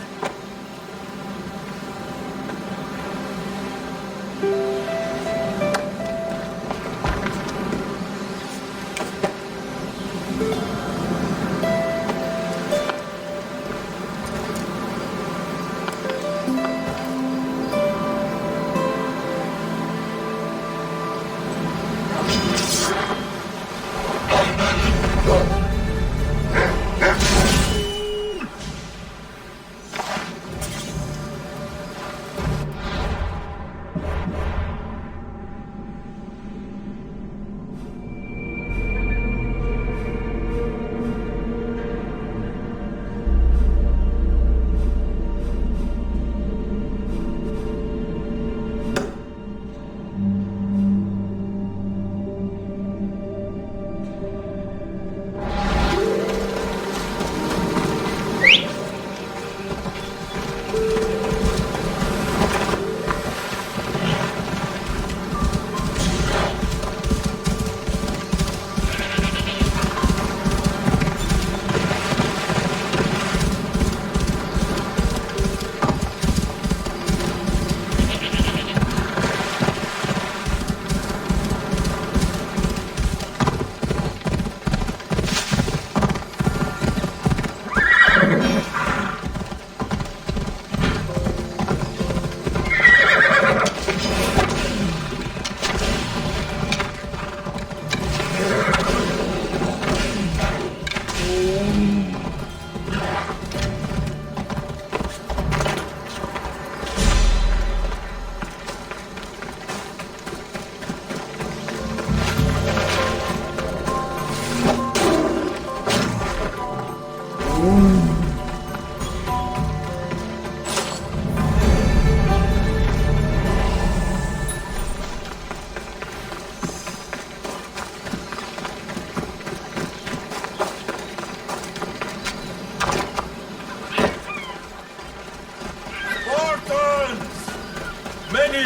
Many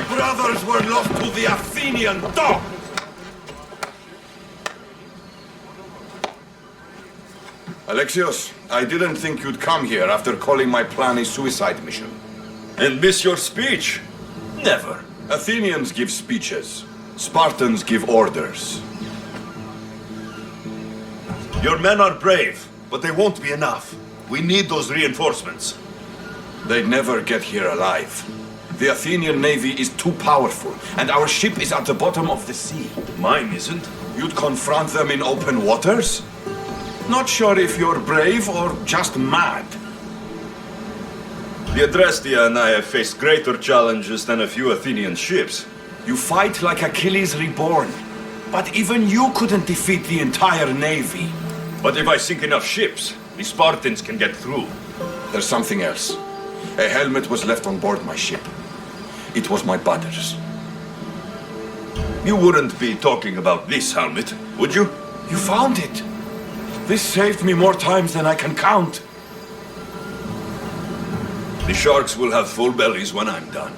brothers were lost to the Athenian dog! Alexios, I didn't think you'd come here after calling my plan a suicide mission. And miss your speech? Never. Athenians give speeches. Spartans give orders. Your men are brave, but they won't be enough. We need those reinforcements. They'd never get here alive. The Athenian navy is too powerful, and our ship is at the bottom of the sea. Mine isn't. You'd confront them in open waters? Not sure if you're brave or just mad. The Adrestia and I have faced greater challenges than a few Athenian ships. You fight like Achilles reborn. But even you couldn't defeat the entire navy. But if I sink enough ships, the Spartans can get through. There's something else. A helmet was left on board my ship. It was my brother's. You wouldn't be talking about this helmet, would you? You found it. This saved me more times than I can count. The sharks will have full bellies when I'm done.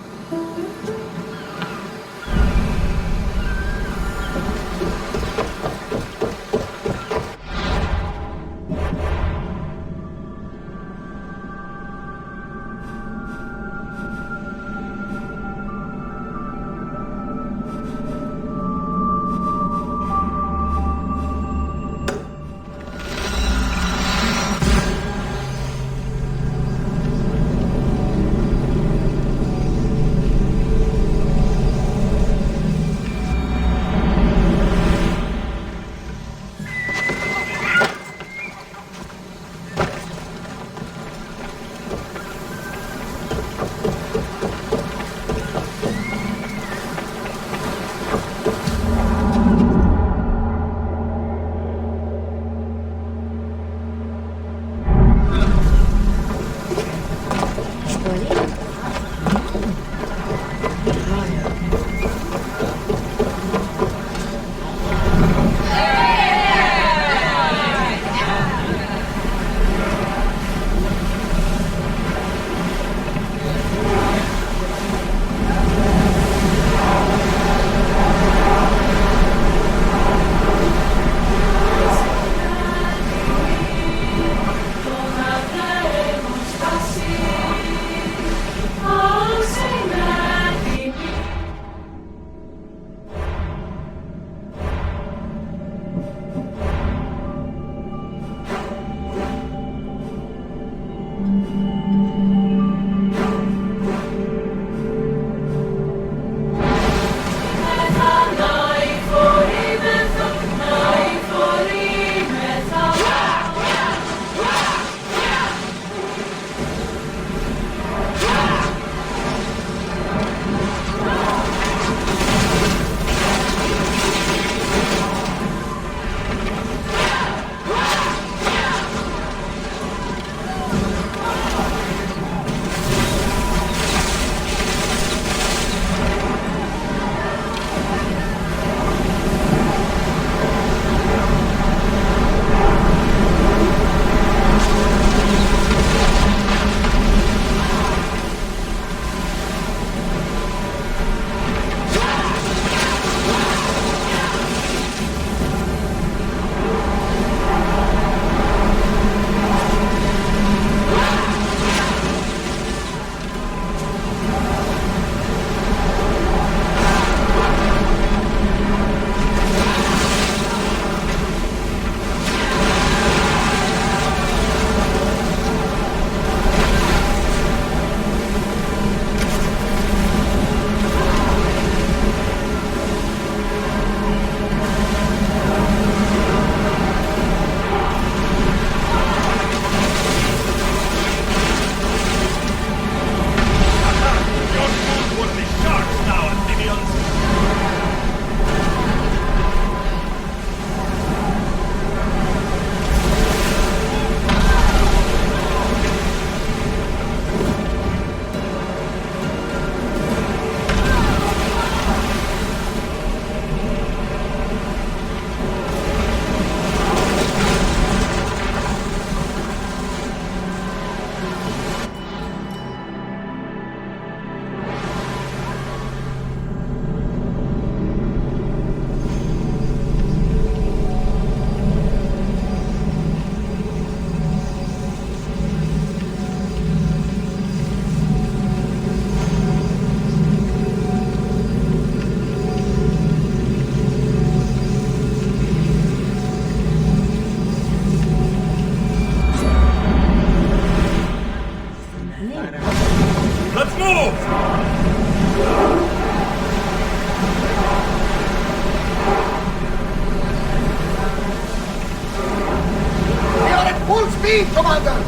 Full speed, Commander!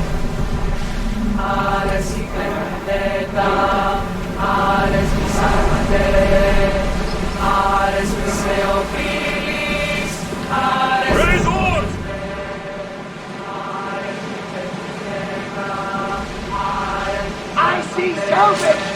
Raise oars! I see salvage!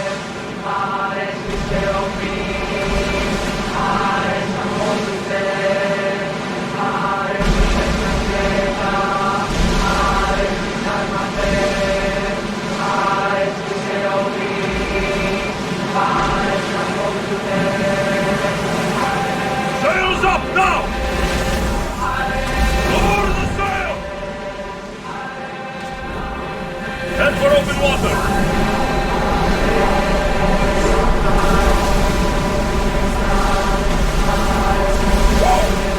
Sails up now! Lower the sail! Head for open water!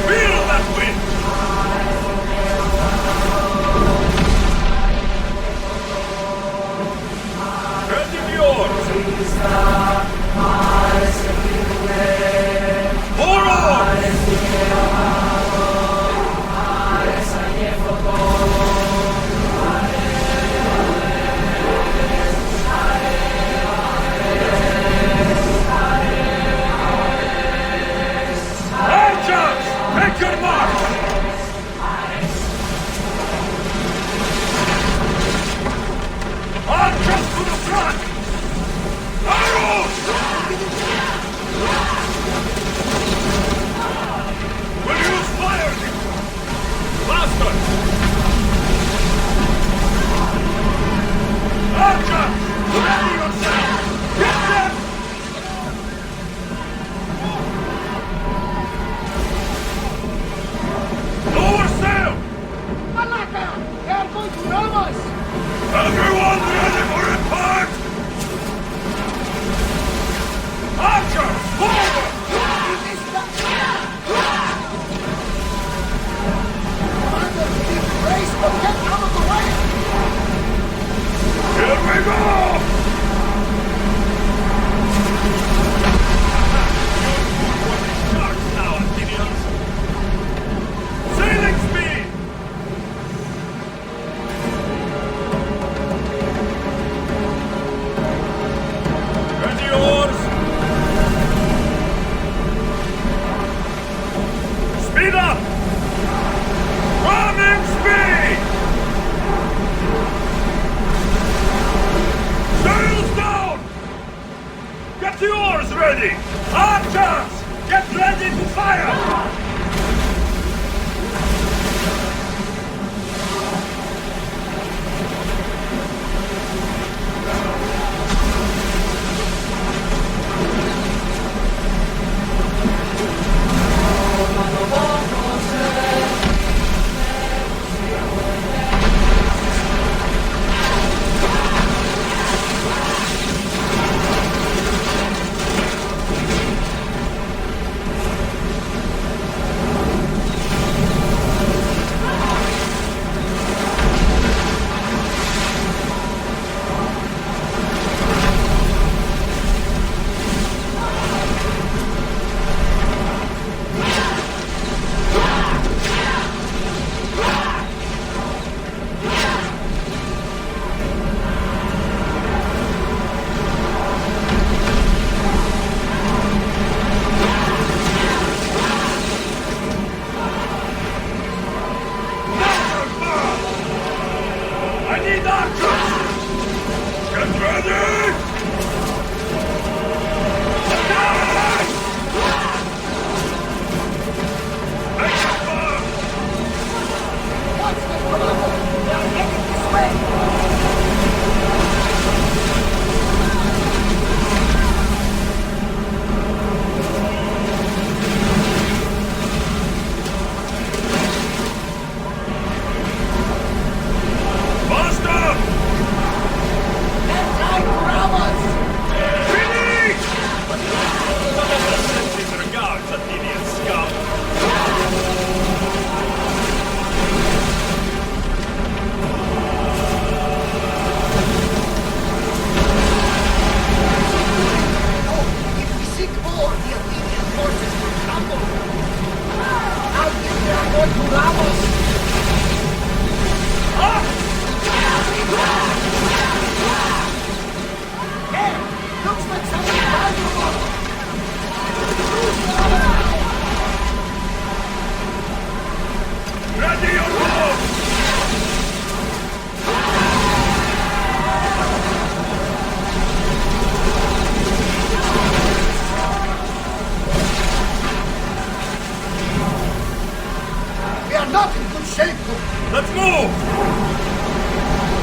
Feel that wind! Ready the oars! More oars! Archers! Take your mark! Archers to the front! Arrows! We'll use fire! Faster! Archer! Ready yourself! Get them! Lower sail! Malaka! They are going to ram us! Everyone ready for impact! Archer! Forward! Commander, we need to race, but get out of the way! Here we go! Sharks now, Athenians! Sailing speed! Ready oars! Speed up! Ramming speed! Sails down! Get the oars ready! Archers! Get ready to fire! They're trying to ram us!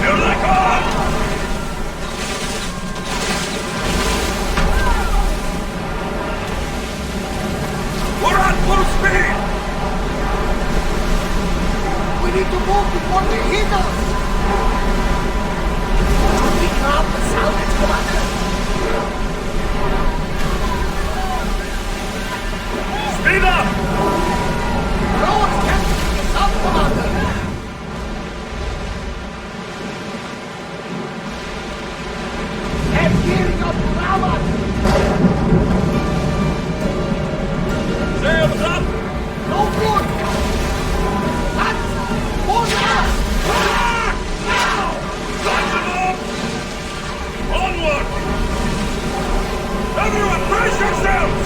Here they come! We're at full speed! We need to move before they hit us! We can't the salvage, Commander! Speed up! Rowan can't pick us up, Commander! They're gearing up to ram us! Sails up! No good! That's more gas! Now! Lighten up! Onward! Everyone, brace yourselves!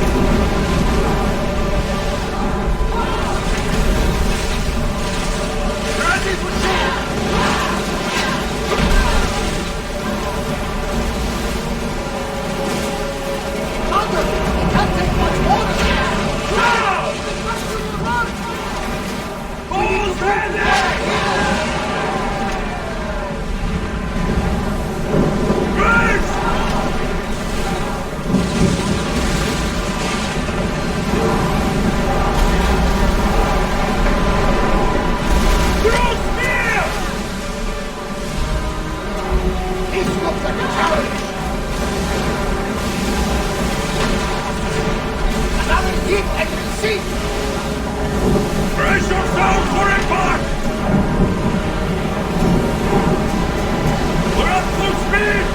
Ready for sail! Commander, it can't take much more than that! Now! Who's ready? Brace! Throw spear! This looks like a challenge! Another hit and we sink! Brace yourselves for impact! We're at full speed!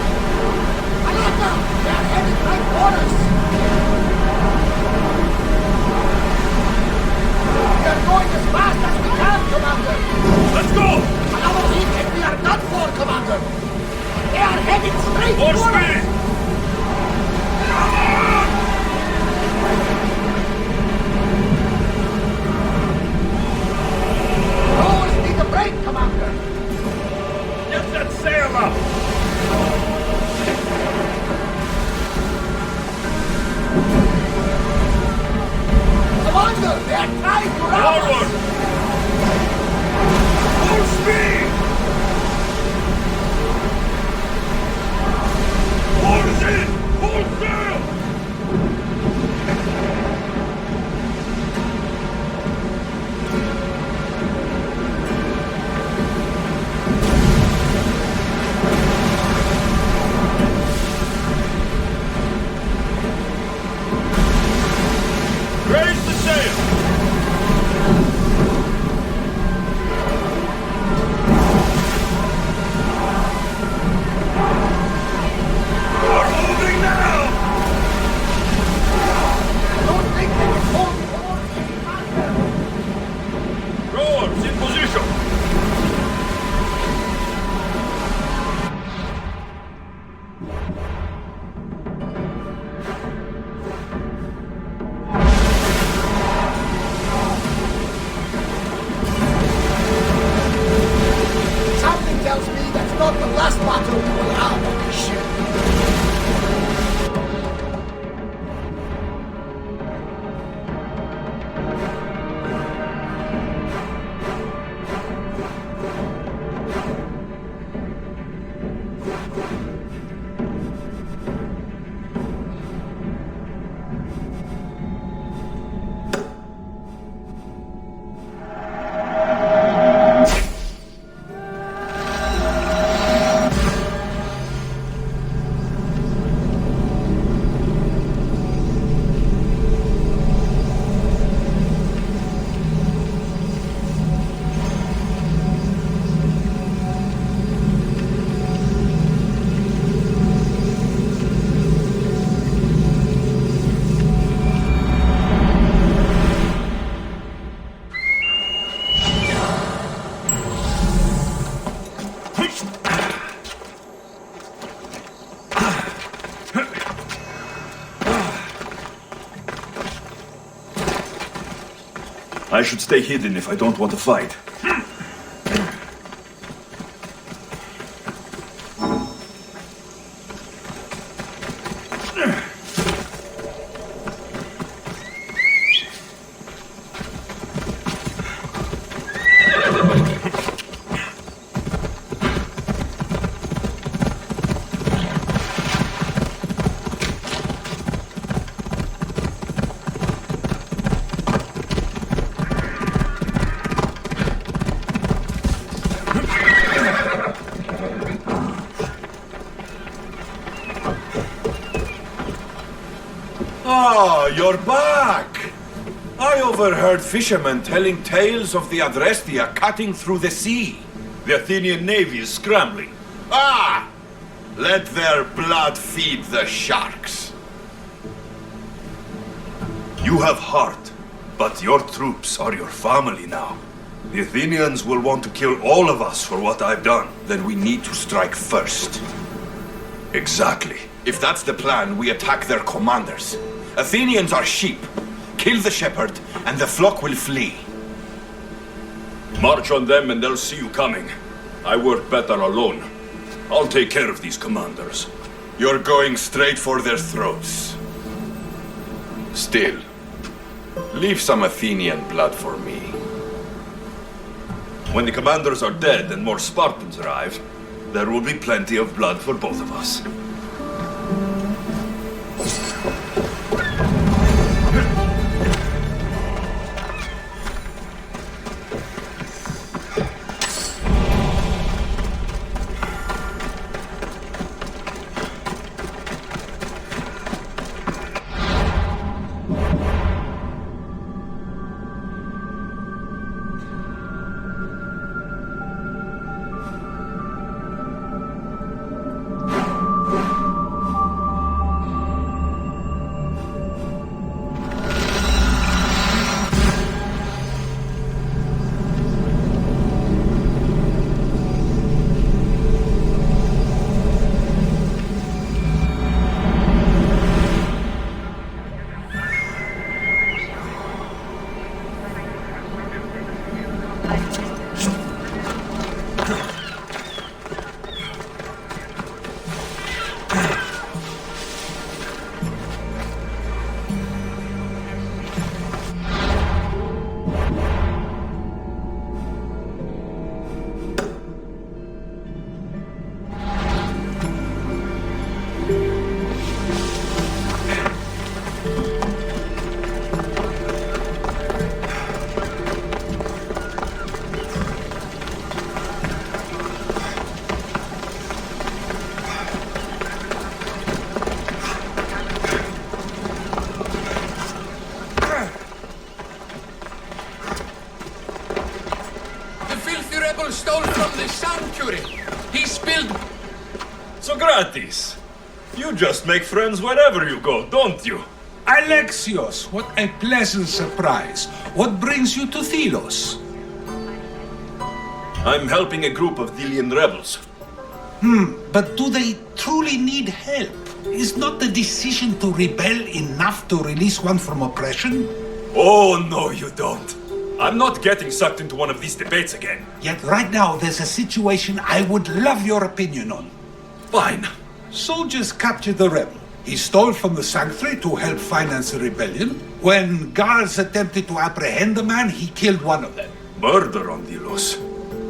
Alaka! They are headed right for us! We are going as fast as we can, Commander! Let's go! Another hit and we are done for, Commander! They are headed straight More for speed! us! Come on! Rowers need a break, Commander! Get that sail up! Commander, they are trying to ram Forward! us! Full speed! Oars in! Full sail! Raise the sail! We're moving now! I don't think they can hold the oars any faster! Rowers in position! Something tells me that's not the last battle we will have on this ship. I should stay hidden if I don't want to fight. Ah, you're back! I overheard fishermen telling tales of the Adrestia cutting through the sea. The Athenian navy is scrambling. Ah! Let their blood feed the sharks. You have heart, but your troops are your family now. The Athenians will want to kill all of us for what I've done. Then we need to strike first. Exactly. If that's the plan, we attack their commanders. Athenians are sheep. Kill the shepherd, and the flock will flee. March on them and they'll see you coming. I work better alone. I'll take care of these commanders. You're going straight for their throats. Still, leave some Athenian blood for me. When the commanders are dead and more Spartans arrive, there will be plenty of blood for both of us. Stole from the sanctuary. He spilled... Socrates, you just make friends wherever you go, don't you? Alexios, what a pleasant surprise. What brings you to Thelos? I'm helping a group of Delian rebels. But do they truly need help? Is not the decision to rebel enough to release one from oppression? Oh, no, you don't. I'm not getting sucked into one of these debates again. Yet right now there's a situation I would love your opinion on. Fine. Soldiers captured the rebel. He stole from the sanctuary to help finance the rebellion. When guards attempted to apprehend the man, he killed one of them. Murder on Delos.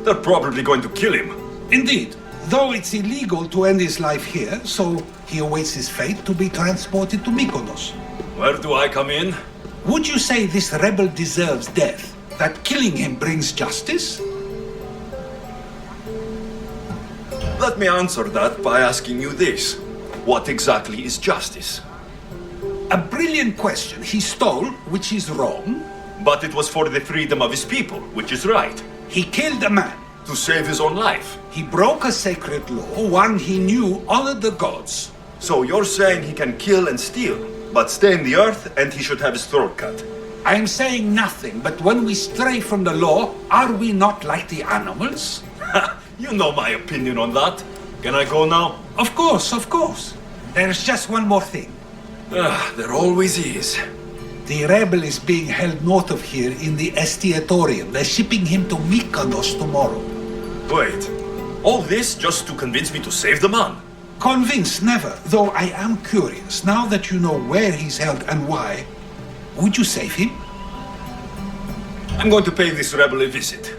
They're probably going to kill him. Indeed. Though it's illegal to end his life here, so he awaits his fate to be transported to Mykonos. Where do I come in? Would you say this rebel deserves death? That killing him brings justice? Let me answer that by asking you this. What exactly is justice? A brilliant question. He stole, which is wrong. But it was for the freedom of his people, which is right. He killed a man. To save his own life. He broke a sacred law, one he knew honored the gods. So you're saying he can kill and steal, but stay in the earth and he should have his throat cut? I am saying nothing, but when we stray from the law, are we not like the animals? You know my opinion on that. Can I go now? Of course, of course. There's just one more thing. There always is. The rebel is being held north of here in the Estiatorium. They're shipping him to Mykonos tomorrow. Wait, all this just to convince me to save the man? Convinced, never. Though I am curious, now that you know where he's held and why, would you save him? I'm going to pay this rebel a visit.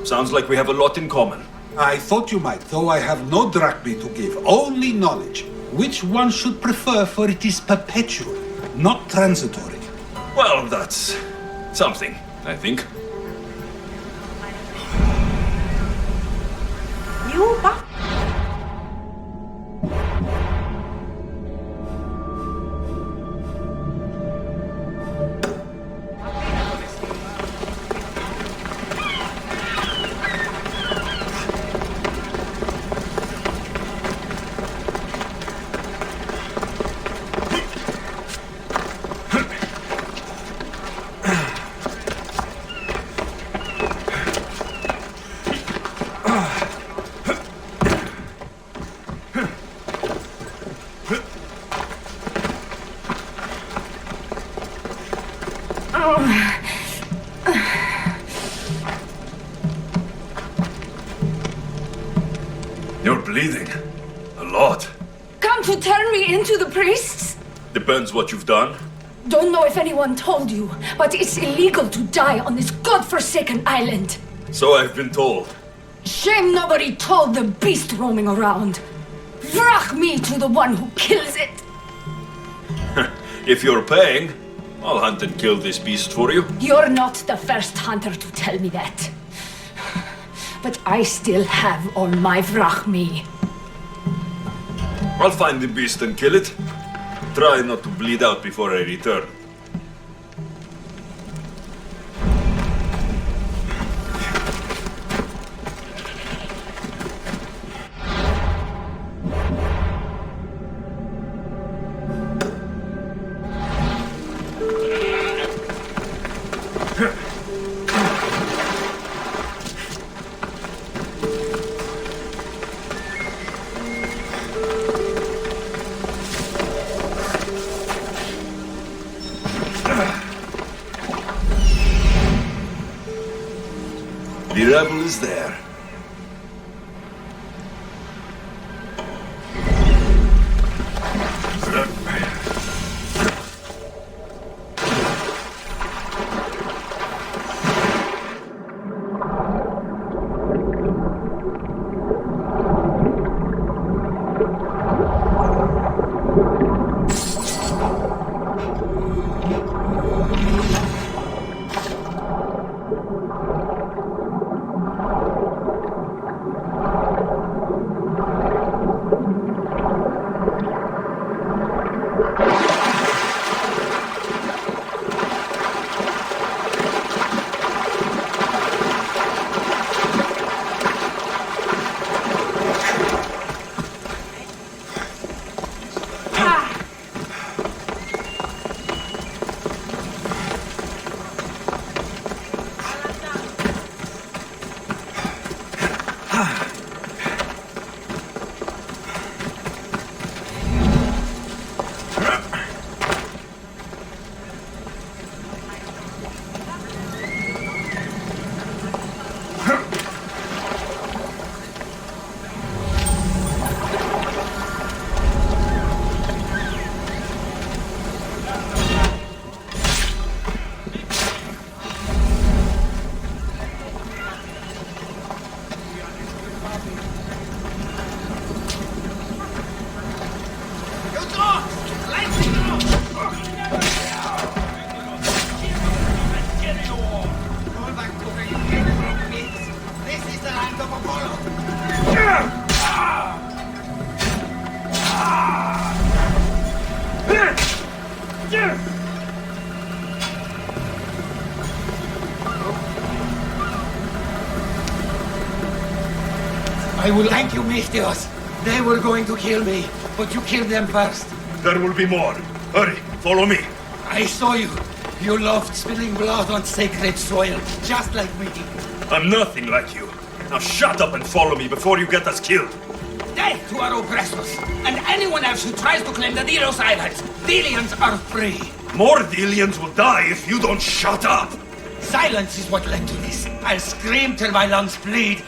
Sounds like we have a lot in common. I thought you might, though I have no drachmae to give, only knowledge. Which one should prefer, for it is perpetual, not transitory. Well, that's something, I think. You back? You're bleeding. A lot. Come to turn me into the priests? Depends what you've done. Don't know if anyone told you, but it's illegal to die on this godforsaken island. So I've been told. Shame nobody told the beast roaming around. Vrach me to the one who kills it. If you're paying, I'll hunt and kill this beast for you. You're not the first hunter to tell me that. But I still have all my vrach me. I'll find the beast and kill it. Try not to bleed out before I return. The rebel is there. I will thank you, Misthios. They were going to kill me, but you killed them first. There will be more. Hurry, follow me. I saw you. You loved spilling blood on sacred soil, just like me. I'm nothing like you. Now shut up and follow me before you get us killed. Death to our oppressors, and anyone else who tries to claim the Delos Islands. Delians are free. More Delians will die if you don't shut up. Silence is what led to this. I'll scream till my lungs bleed.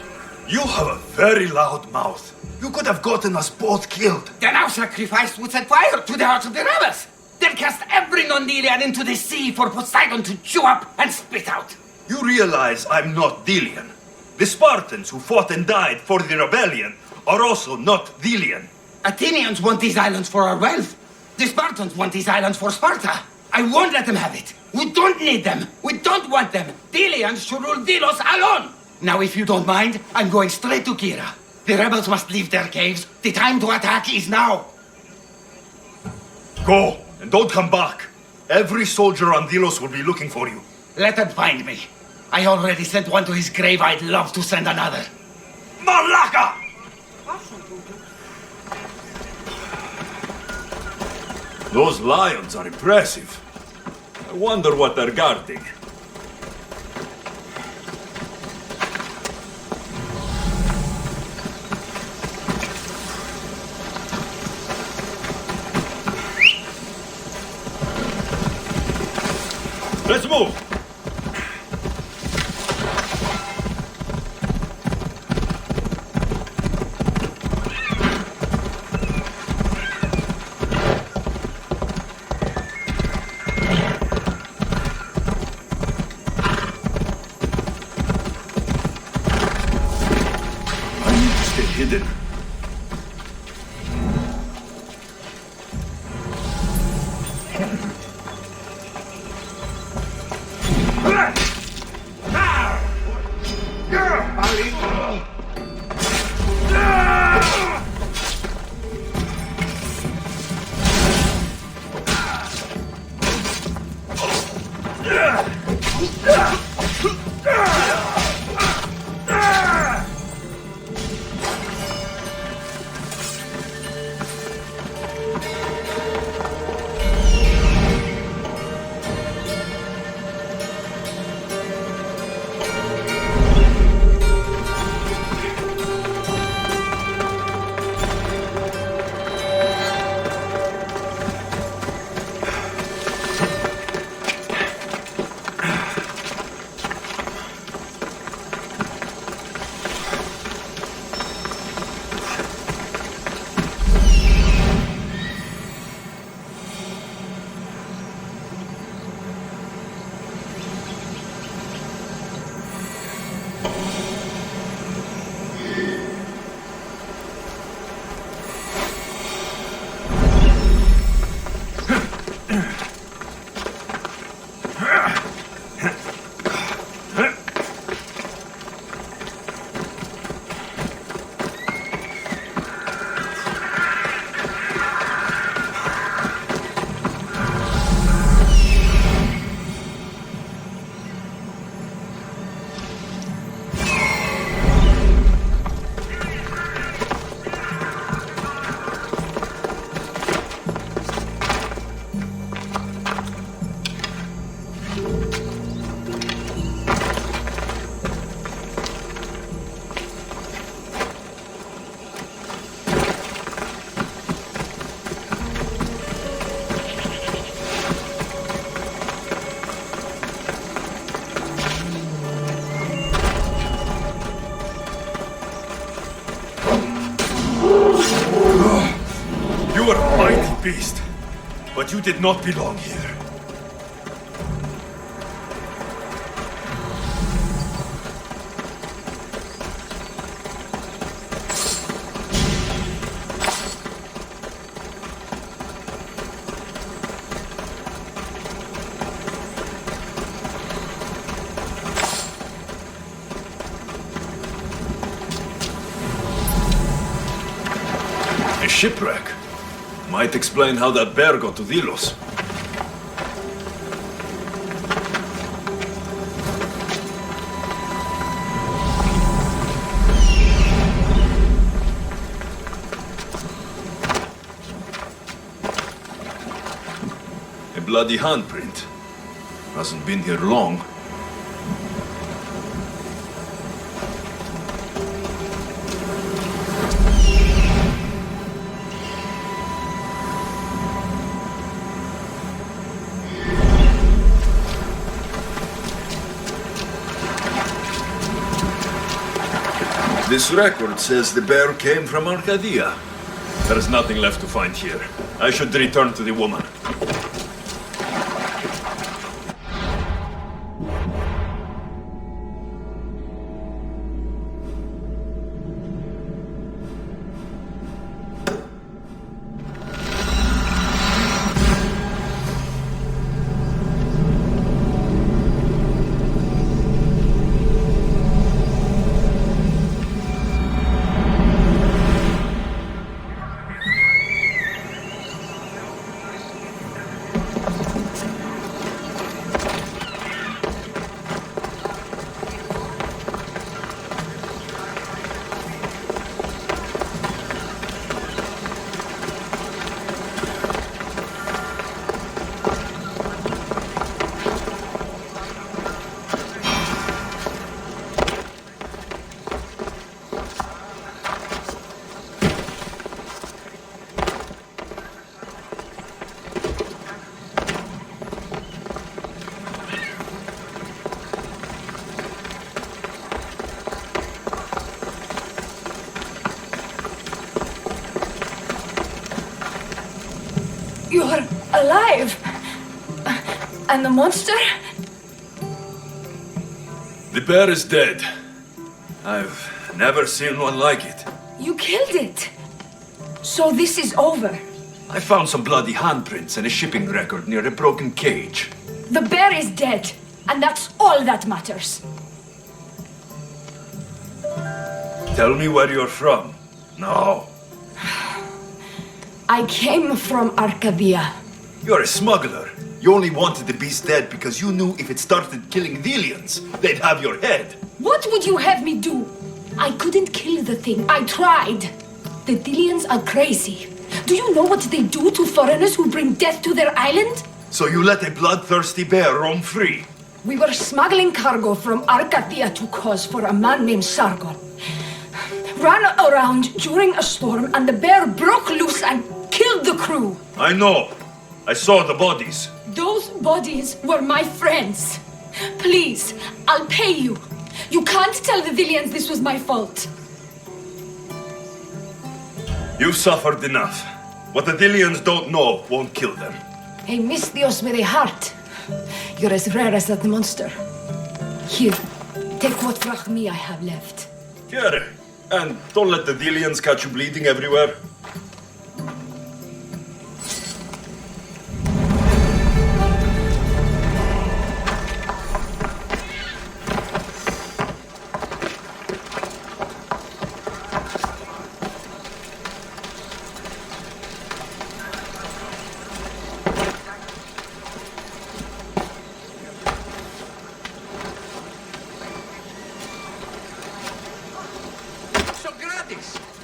You have a very loud mouth. You could have gotten us both killed. Then our sacrifice would set fire to the hearts of the rebels. Then cast every non-Delian into the sea for Poseidon to chew up and spit out. You realize I'm not Delian. The Spartans who fought and died for the rebellion are also not Delian. Athenians want these islands for our wealth. The Spartans want these islands for Sparta. I won't let them have it. We don't need them. We don't want them. Delians should rule Delos alone. Now, if you don't mind, I'm going straight to Kira. The rebels must leave their caves. The time to attack is now. Go, and don't come back. Every soldier on Delos will be looking for you. Let them find me. I already sent one to his grave. I'd love to send another. Malaka! Those lions are impressive. I wonder what they're guarding. Let's move! hidden. You are a mighty beast, but you did not belong here. A shipwreck might explain how that bear got to Delos. A bloody handprint. Hasn't been here long. This record says the bear came from Arcadia. There is nothing left to find here. I should return to the woman. You're alive! And the monster? The bear is dead. I've never seen one like it. You killed it. So this is over. I found some bloody handprints and a shipping record near a broken cage. The bear is dead, and that's all that matters. Tell me where you're from. No. I came from Arcadia. You're a smuggler. You only wanted the beast dead because you knew if it started killing Delians, they'd have your head. What would you have me do? I couldn't kill the thing. I tried. The Dilians are crazy. Do you know what they do to foreigners who bring death to their island? So you let a bloodthirsty bear roam free? We were smuggling cargo from Arcadia to Kos for a man named Sargon. Ran around during a storm and the bear broke loose and killed the crew. I know. I saw the bodies. Those bodies were my friends. Please, I'll pay you. You can't tell the Dilians this was my fault. You've suffered enough. What the Dilians don't know won't kill them. A Misthios with a heart. You're as rare as that monster. Here, take what frachmi I have left. Here. And don't let the Dilians catch you bleeding everywhere.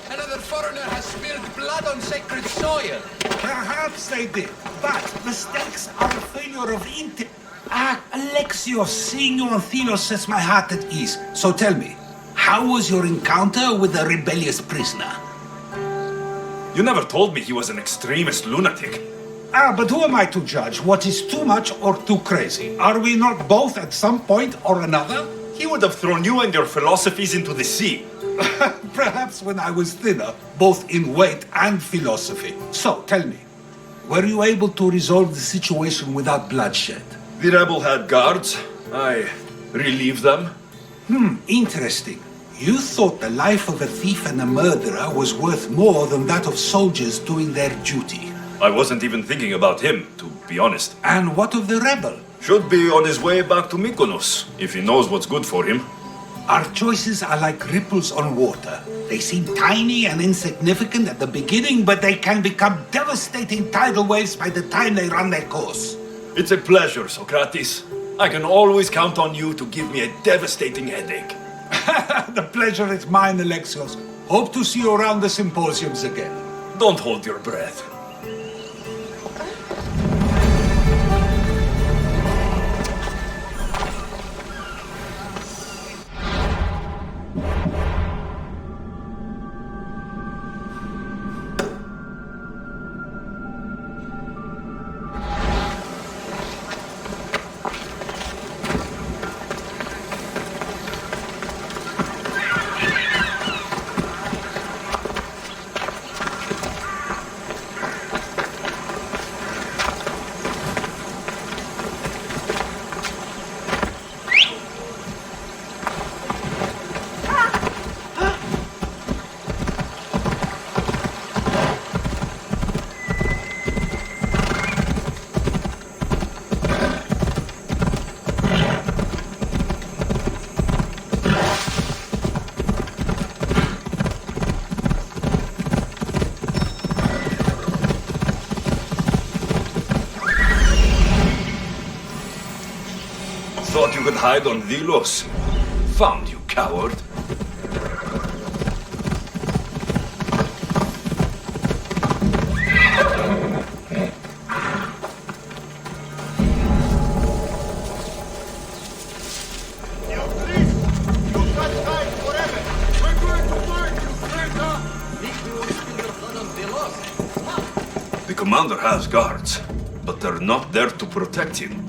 Another foreigner has spilled blood on sacred soil. Perhaps they did, but mistakes are a failure of intent. Alexios, seeing you on Thelos sets my heart at ease. So tell me, how was your encounter with the rebellious prisoner? You never told me he was an extremist lunatic. But who am I to judge what is too much or too crazy? Are we not both at some point or another? He would have thrown you and your philosophies into the sea. Perhaps when I was thinner, both in weight and philosophy. So, tell me, were you able to resolve the situation without bloodshed? The rebel had guards. I relieved them. Interesting. You thought the life of a thief and a murderer was worth more than that of soldiers doing their duty. I wasn't even thinking about him, to be honest. And what of the rebel? Should be on his way back to Mykonos, if he knows what's good for him. Our choices are like ripples on water. They seem tiny and insignificant at the beginning, but they can become devastating tidal waves by the time they run their course. It's a pleasure, Socrates. I can always count on you to give me a devastating headache. The pleasure is mine, Alexios. Hope to see you around the symposiums again. Don't hold your breath. Thought you could hide on Delos. Found you, coward. The commander has guards, but they're not there to protect him.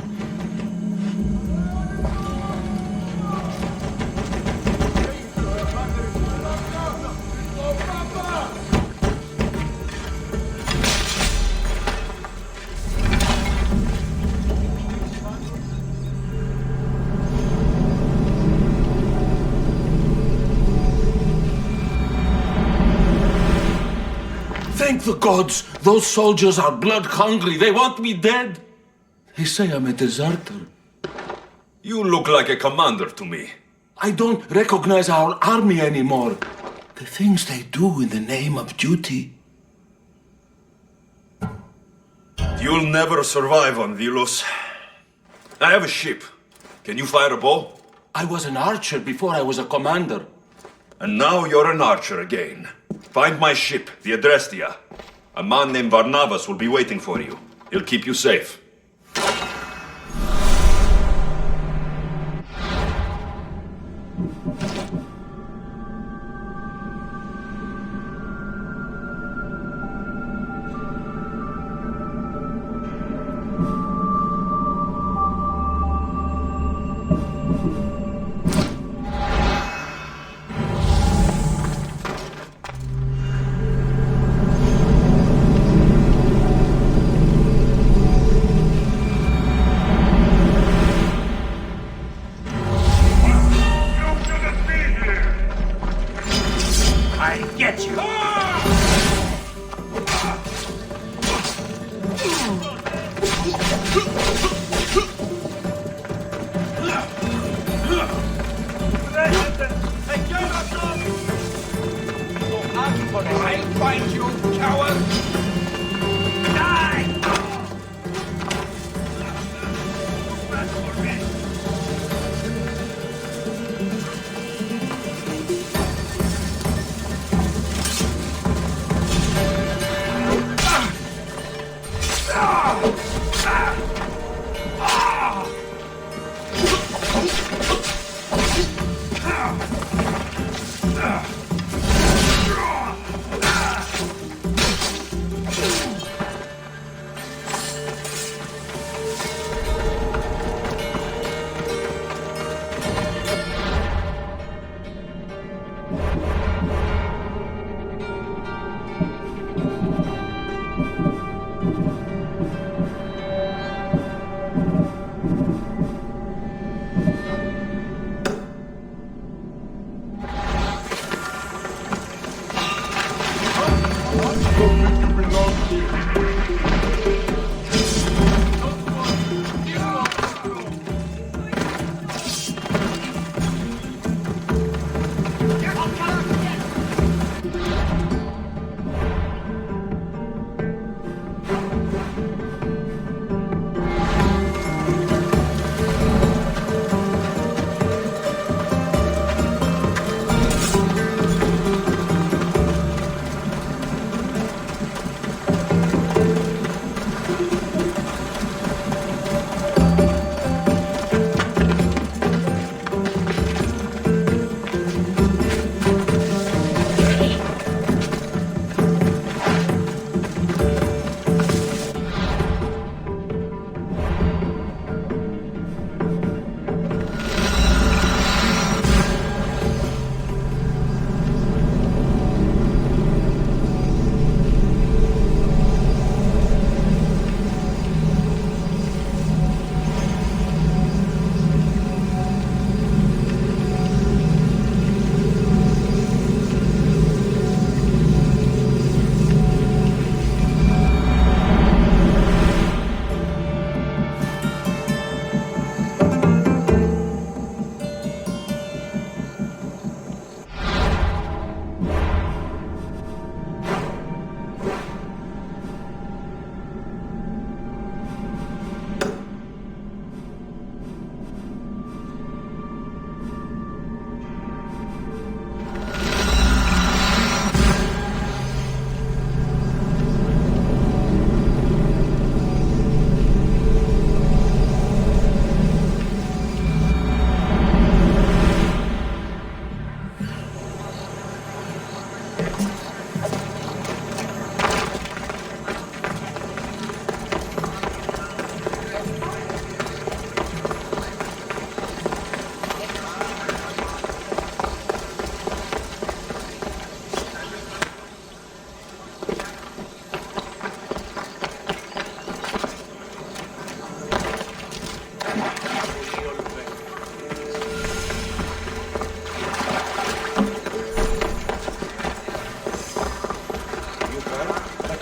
Thank the gods! Those soldiers are blood-hungry. They want me dead. They say I'm a deserter. You look like a commander to me. I don't recognize our army anymore. The things they do in the name of duty. You'll never survive on Vilos. I have a ship. Can you fire a bow? I was an archer before I was a commander. And now you're an archer again. Find my ship, the Adrestia. A man named Varnavas will be waiting for you. He'll keep you safe.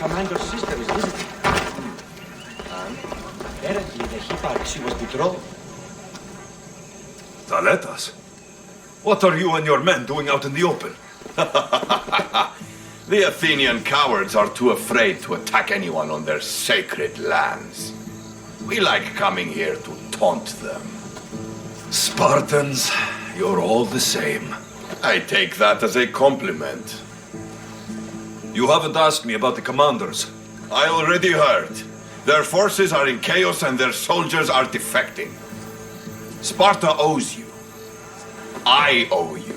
commander's sister is visiting. And apparently the Hipparchy was betrothed. Taletas? What are you and your men doing out in the open? The Athenian cowards are too afraid to attack anyone on their sacred lands. We like coming here to taunt them. Spartans, you're all the same. I take that as a compliment. You haven't asked me about the commanders. I already heard. Their forces are in chaos and their soldiers are defecting. Sparta owes you. I owe you.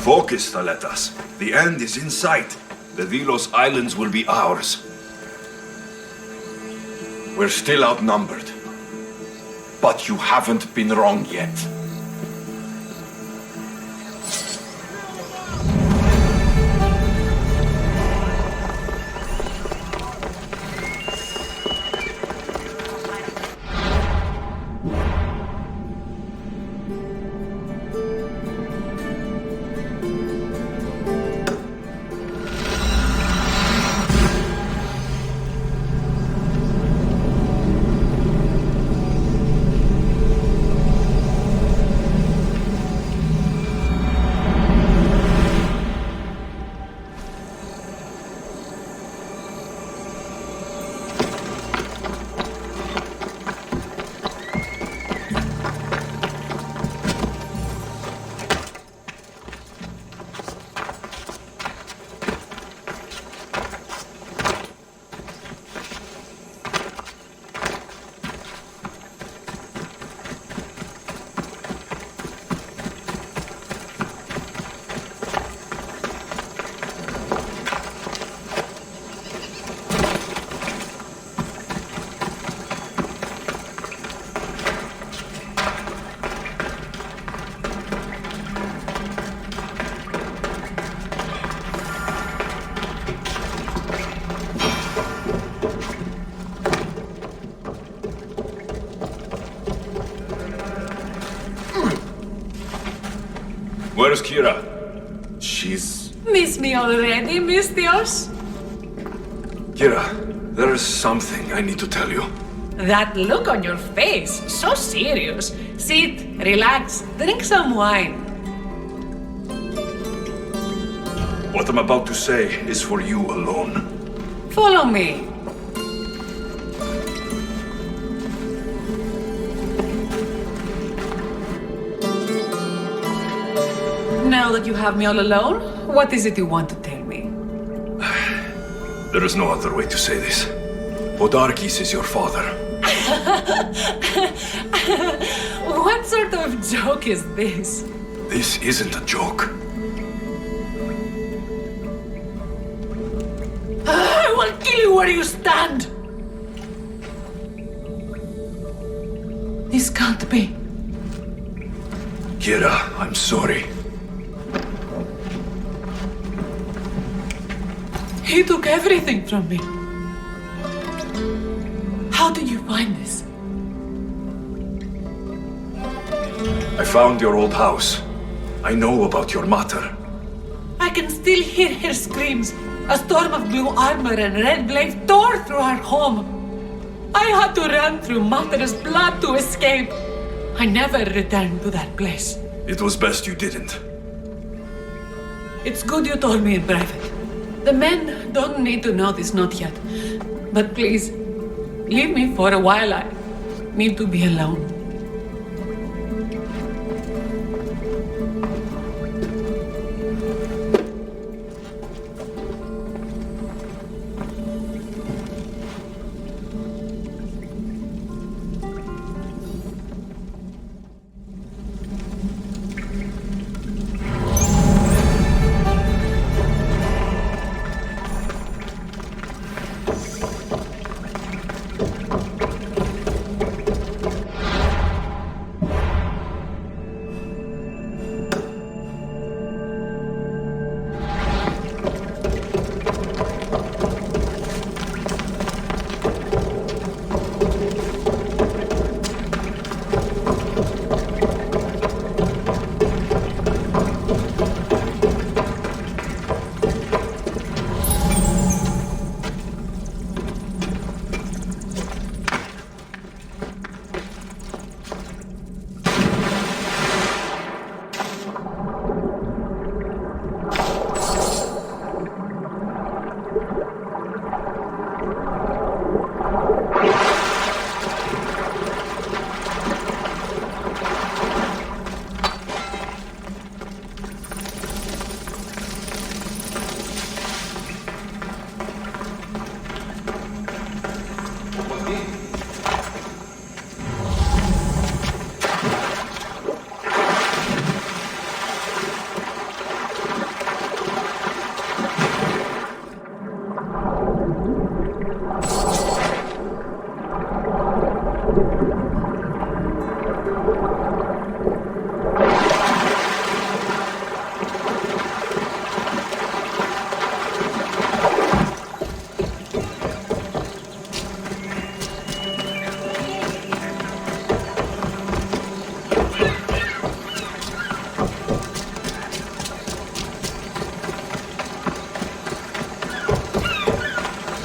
Focus, Taletas. The end is in sight. The Delos Islands will be ours. We're still outnumbered. But you haven't been wrong yet. Where's Kira? She's... Miss me already, Mystios? Kira, there is something I need to tell you. That look on your face, so serious. Sit, relax, drink some wine. What I'm about to say is for you alone. Follow me. Now that you have me all alone, what is it you want to tell me? There is no other way to say this. Podarkis is your father. What sort of joke is this? This isn't a joke. I will kill you where you stand! This can't be. Kira, I'm sorry. He took everything from me. How did you find this? I found your old house. I know about your mother. I can still hear her screams. A storm of blue armor and red blades tore through our home. I had to run through Mater's blood to escape. I never returned to that place. It was best you didn't. It's good you told me in private. The men don't need to know this, not yet. But please, leave me for a while. I need to be alone.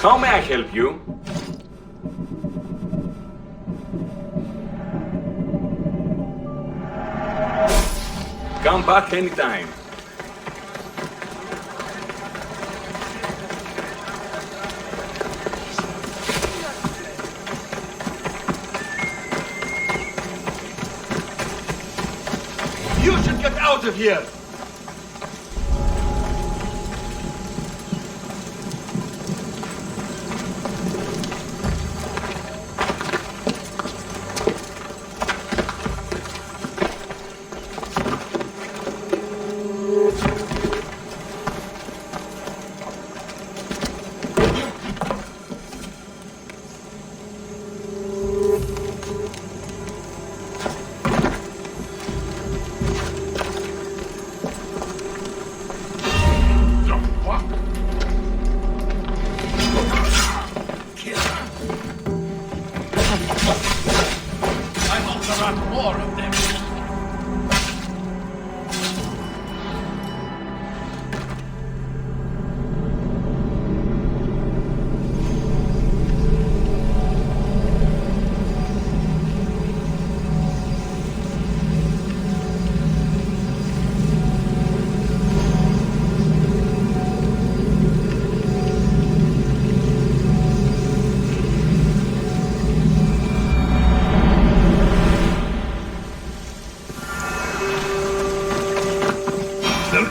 How may I help you? Come back anytime. You should get out of here!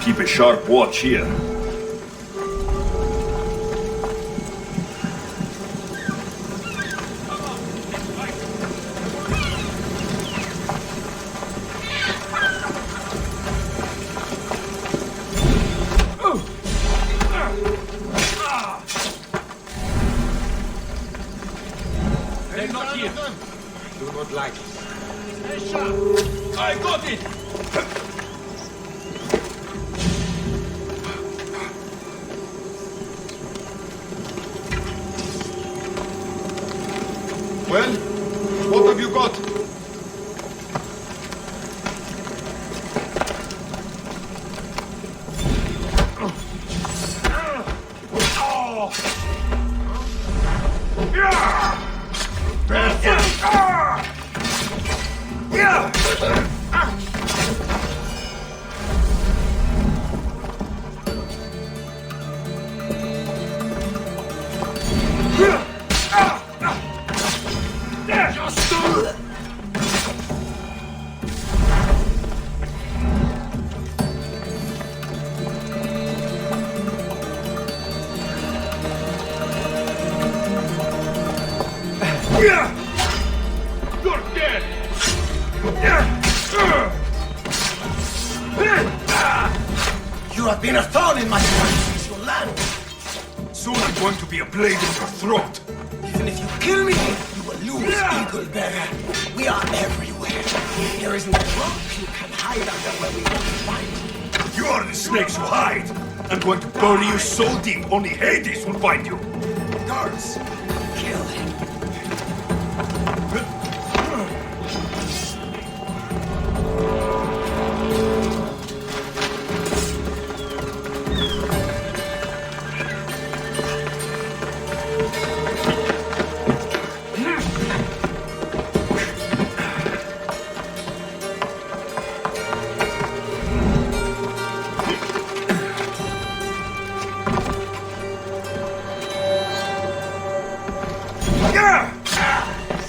Keep a sharp watch here. They're not here. Do not like it. I got it! Well, what have you got? You're dead! You have been a thorn in my side since your land. Soon I'm going to be a blade in your throat. Even if you kill me, you will lose, Eagle Bearer. We are everywhere. There isn't a rock you can hide under where we won't find you. You are the snakes who hide. I'm going to bury you so deep, only Hades will find you. Guards, kill him.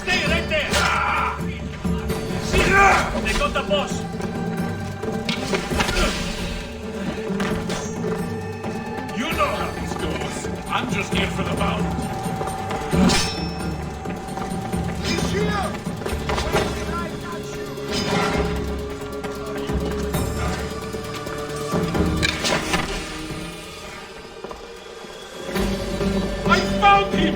Stay right there! They got the boss! You know how this goes. I'm just here for the bout. I found him!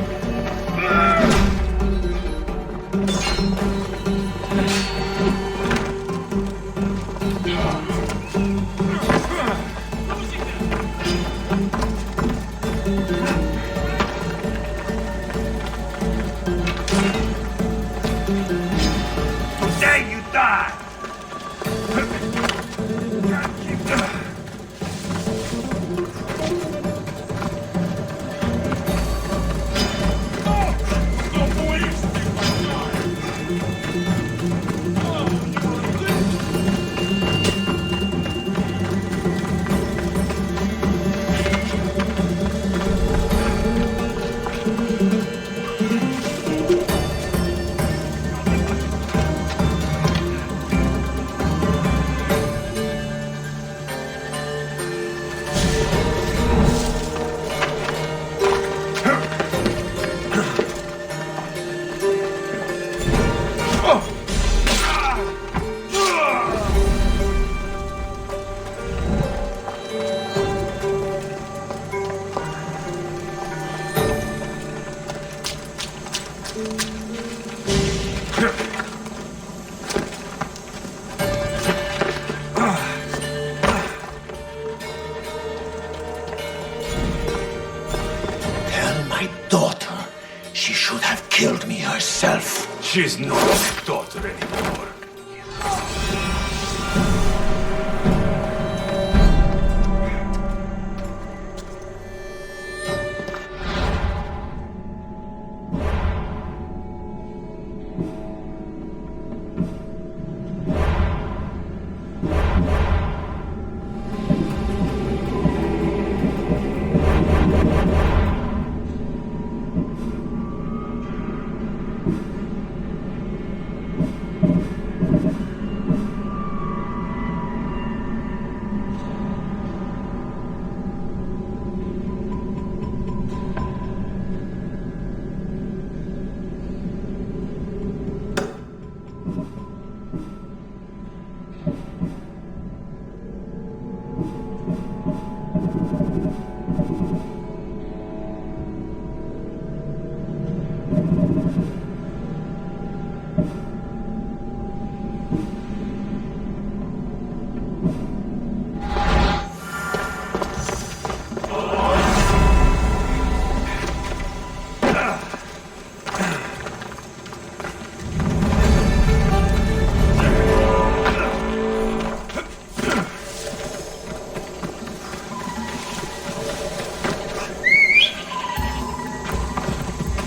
killed me herself. She's not my daughter anymore.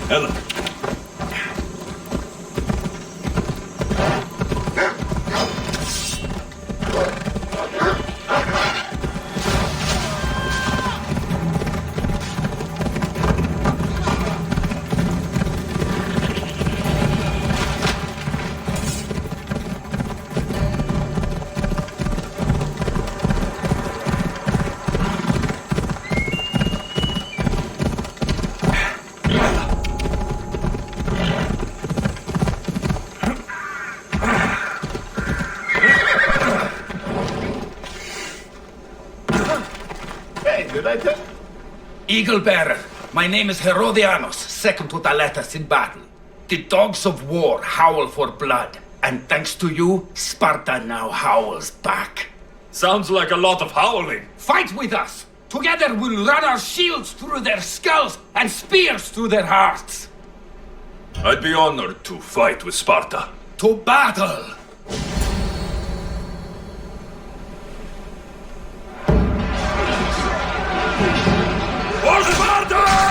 Ellen. Eagle Bearer, my name is Herodianos, second to Thaletas in battle. The dogs of war howl for blood, and thanks to you, Sparta now howls back. Sounds like a lot of howling. Fight with us! Together we'll run our shields through their skulls and spears through their hearts! I'd be honored to fight with Sparta. To battle! For Sparta!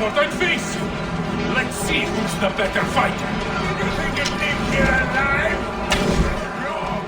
effort and face you. Let's see who's the better fighter. You think you'd leave here alive? Wrong.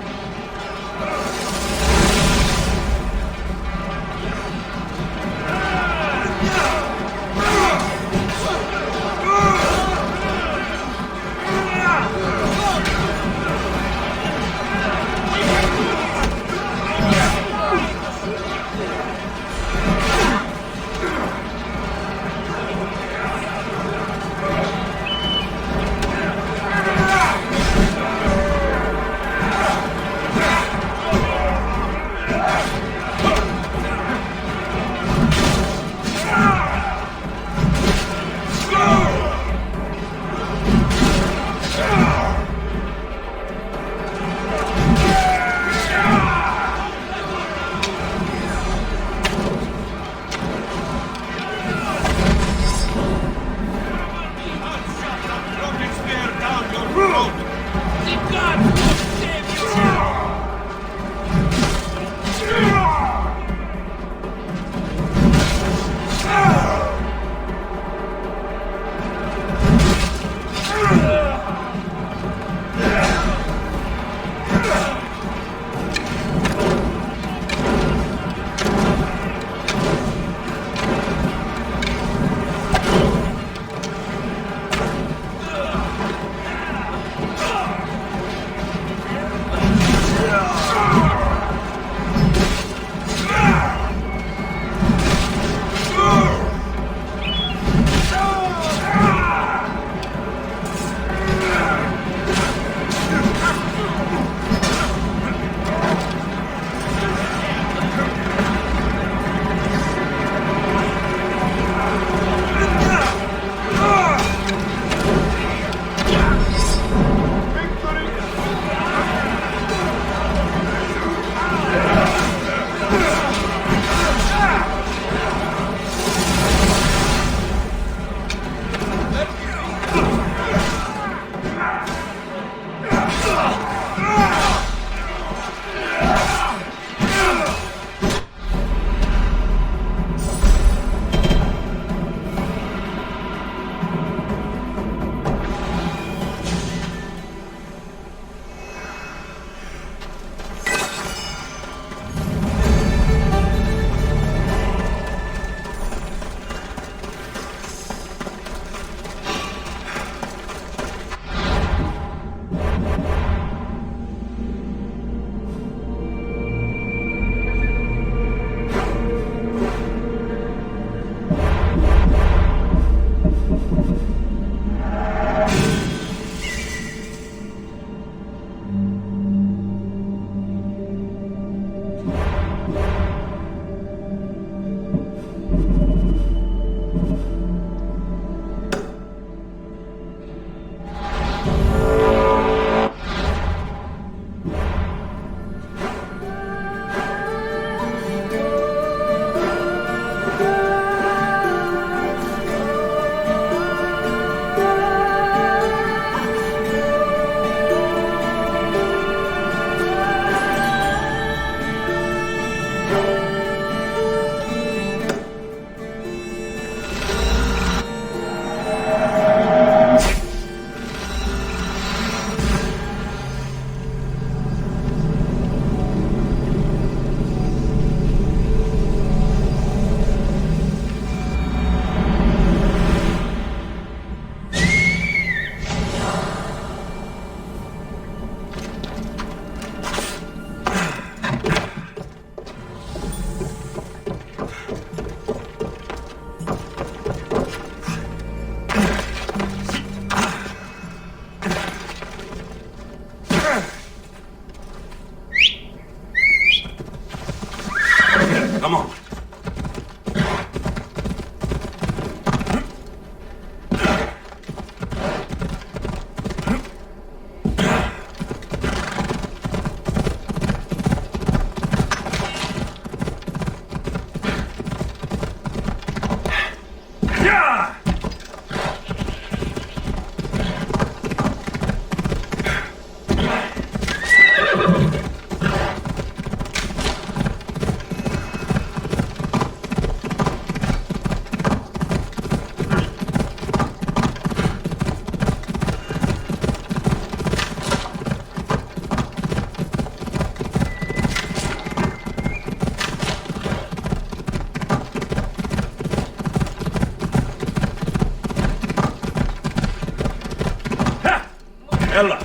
Ella!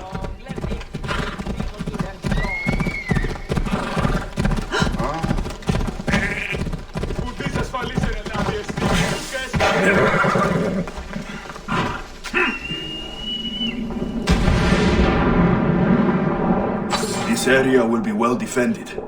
This area will be well defended.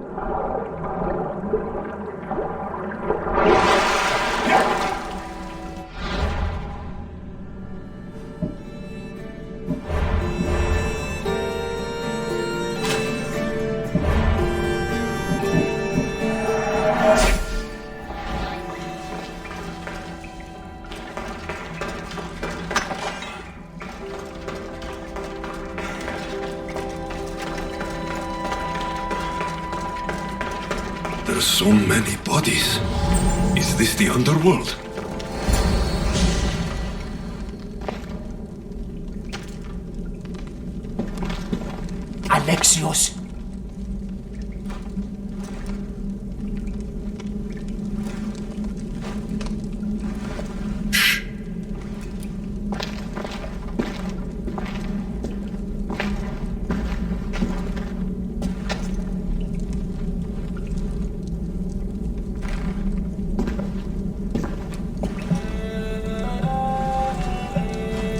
There's so many bodies. Is this the underworld? Alexios!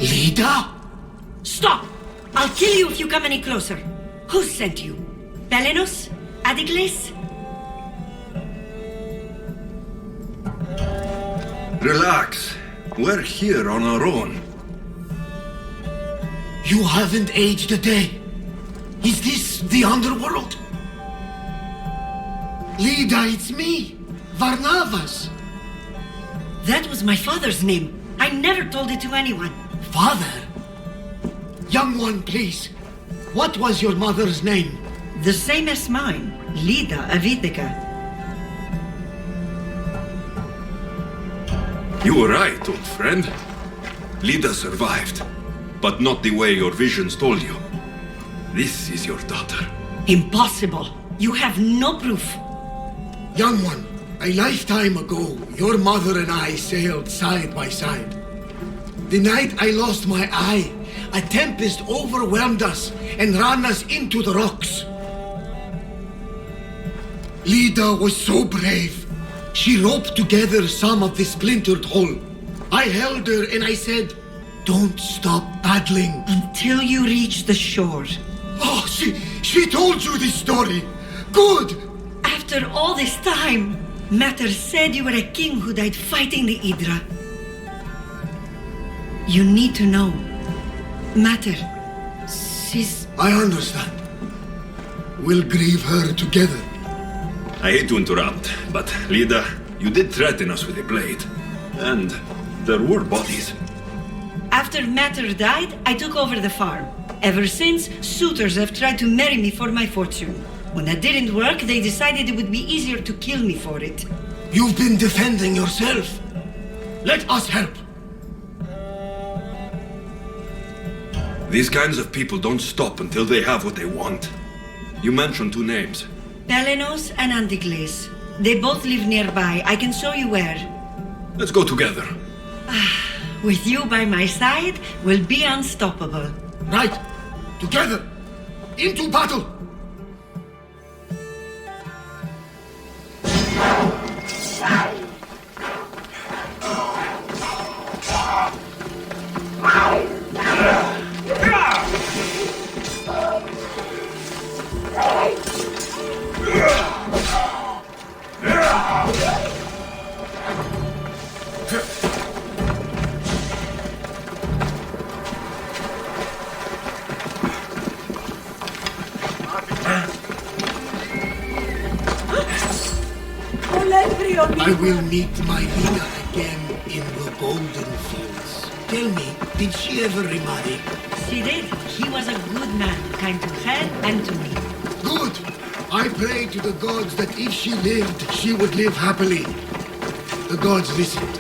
Lida? Stop! I'll kill you if you come any closer. Who sent you? Pelenos? Adicles? Relax. We're here on our own. You haven't aged a day. Is this the underworld? Lida, it's me, Varnavas. That was my father's name. I never told it to anyone. Father? Young one, please. What was your mother's name? The same as mine. Lida Avitica. You were right, old friend. Lida survived, but not the way your visions told you. This is your daughter. Impossible. You have no proof. Young one, a lifetime ago, your mother and I sailed side by side. The night I lost my eye, a tempest overwhelmed us and ran us into the rocks. Lida was so brave. She roped together some of the splintered hull. I held her and I said, "Don't stop paddling." Until you reach the shore. Oh, she told you this story. Good. After all this time, Mater said you were a king who died fighting the Hydra. You need to know. Mater, she's... I understand. We'll grieve her together. I hate to interrupt, but Lida, you did threaten us with a blade. And there were bodies. After Mater died, I took over the farm. Ever since, suitors have tried to marry me for my fortune. When that didn't work, they decided it would be easier to kill me for it. You've been defending yourself. Let us help. These kinds of people don't stop until they have what they want. You mentioned two names. Pelenos and Antigles. They both live nearby. I can show you where. Let's go together. With you by my side, we'll be unstoppable. Right. Together. Into battle. I will meet my Lida again in the Golden Fields. Tell me, did she ever remarry? She did. He was a good man, kind to her and to me. Good. I pray to the gods that if she lived, she would live happily. The gods listened.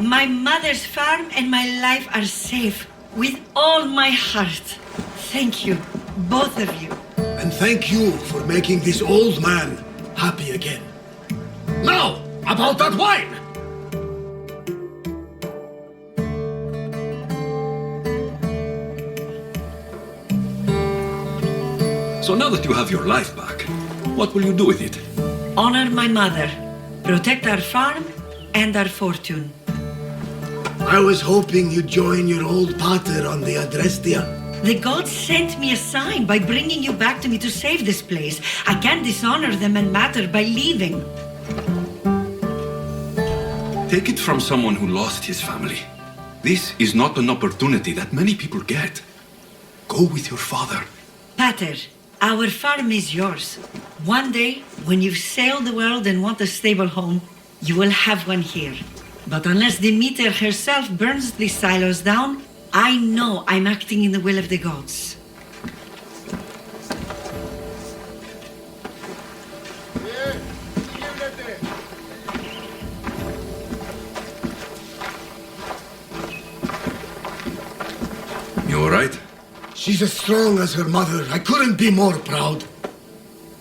My mother's farm and my life are safe. With all my heart. Thank you, both of you. And thank you for making this old man happy again. Now, about that wine! So now that you have your life back, what will you do with it? Honor my mother, protect our farm and our fortune. I was hoping you'd join your old pater on the Adrestia. The gods sent me a sign by bringing you back to me to save this place. I can't dishonor them and matter by leaving. Take it from someone who lost his family. This is not an opportunity that many people get. Go with your father. Pater, our farm is yours. One day, when you've sailed the world and want a stable home, you will have one here. But unless Demeter herself burns these silos down, I know I'm acting in the will of the gods. You all right? She's as strong as her mother. I couldn't be more proud.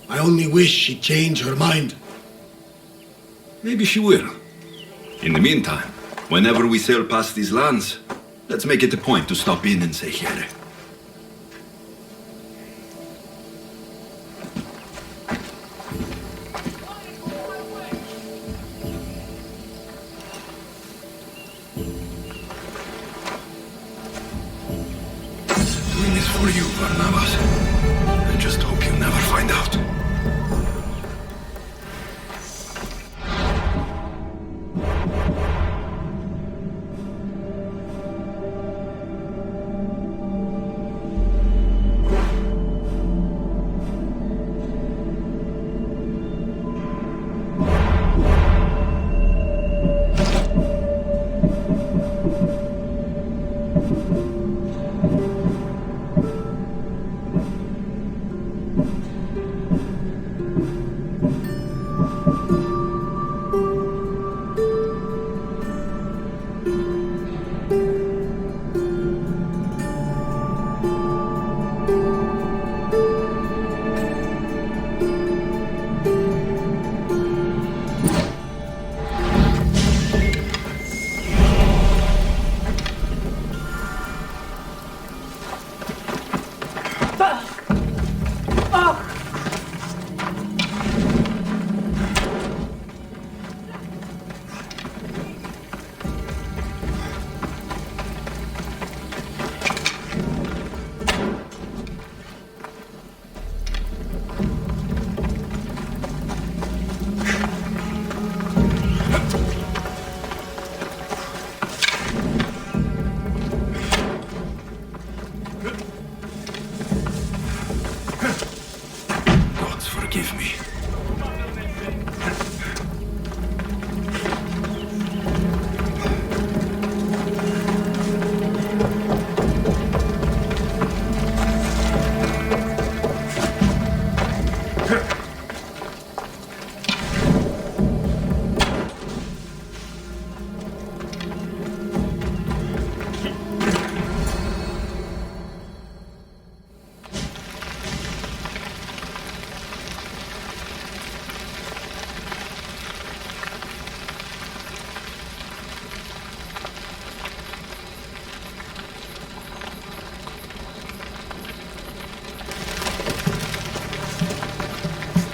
I only wish she'd change her mind. Maybe she will. In the meantime, whenever we sail past these lands, let's make it a point to stop in and say here. Doing this for you, Barnabas. I just hope you never find out.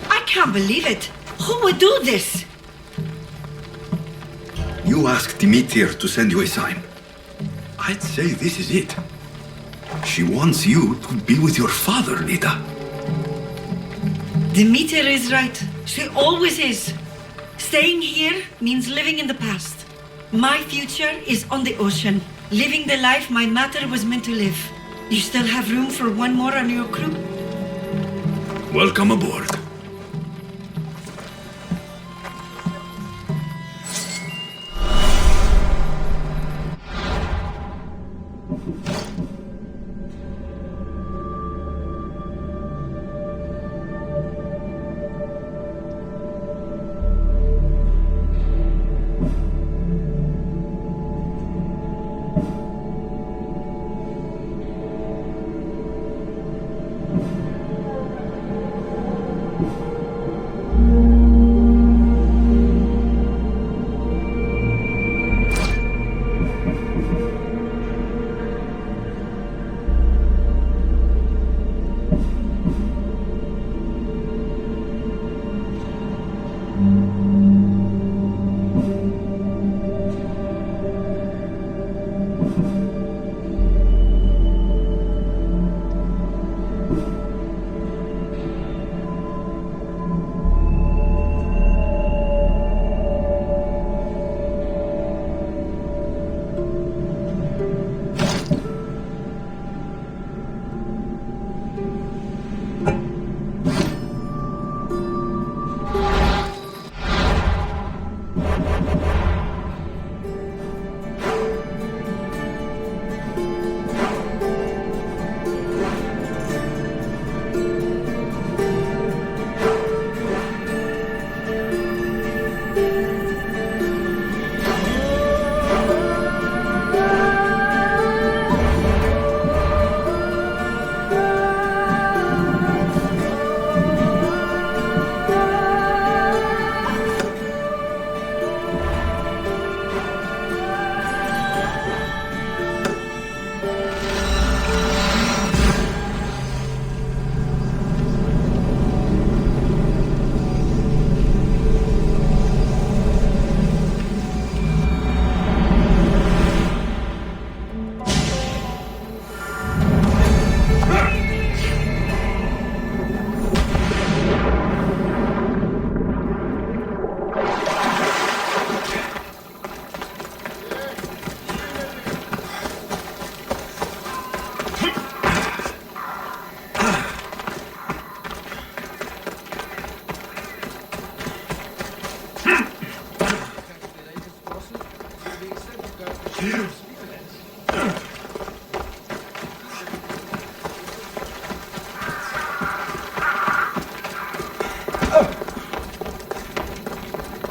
I can't believe it. Who would do this? You asked Demeter to send you a sign. I'd say this is it. She wants you to be with your father, Nita. Demeter is right. She always is. Staying here means living in the past. My future is on the ocean, living the life my mater was meant to live. You still have room for one more on your crew? Welcome aboard.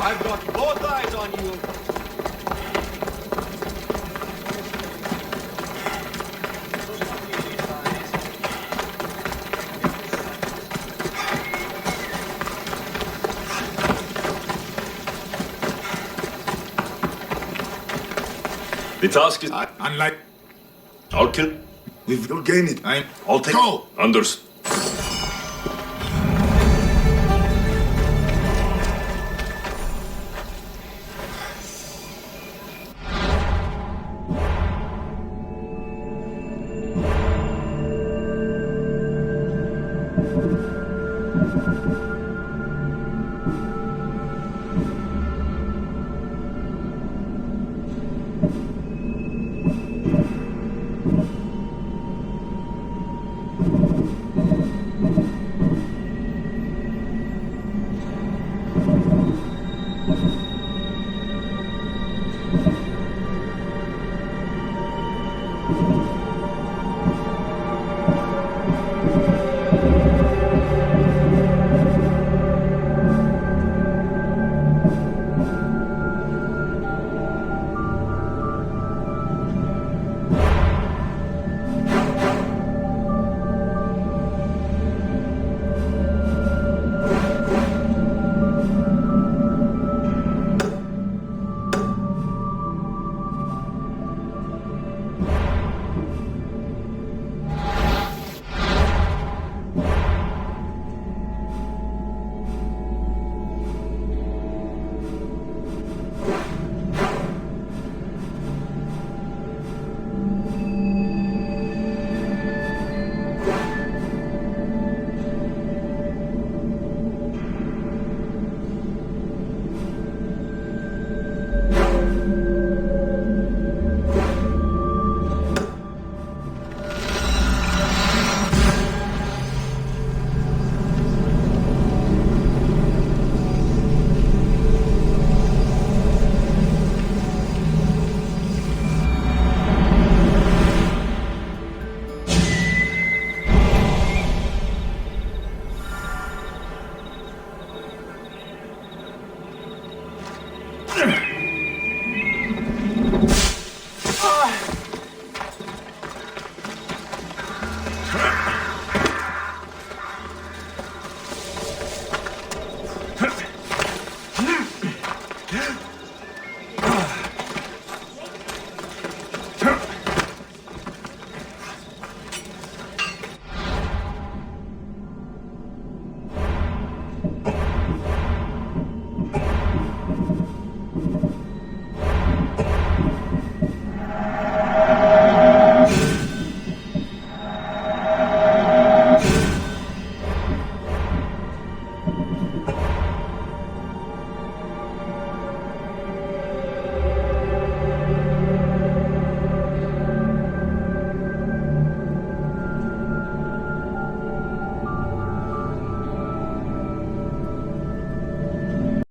I've got both eyes on you. The task is... Unlike... I'll kill... We'll gain it. I'll take... Go! Understood.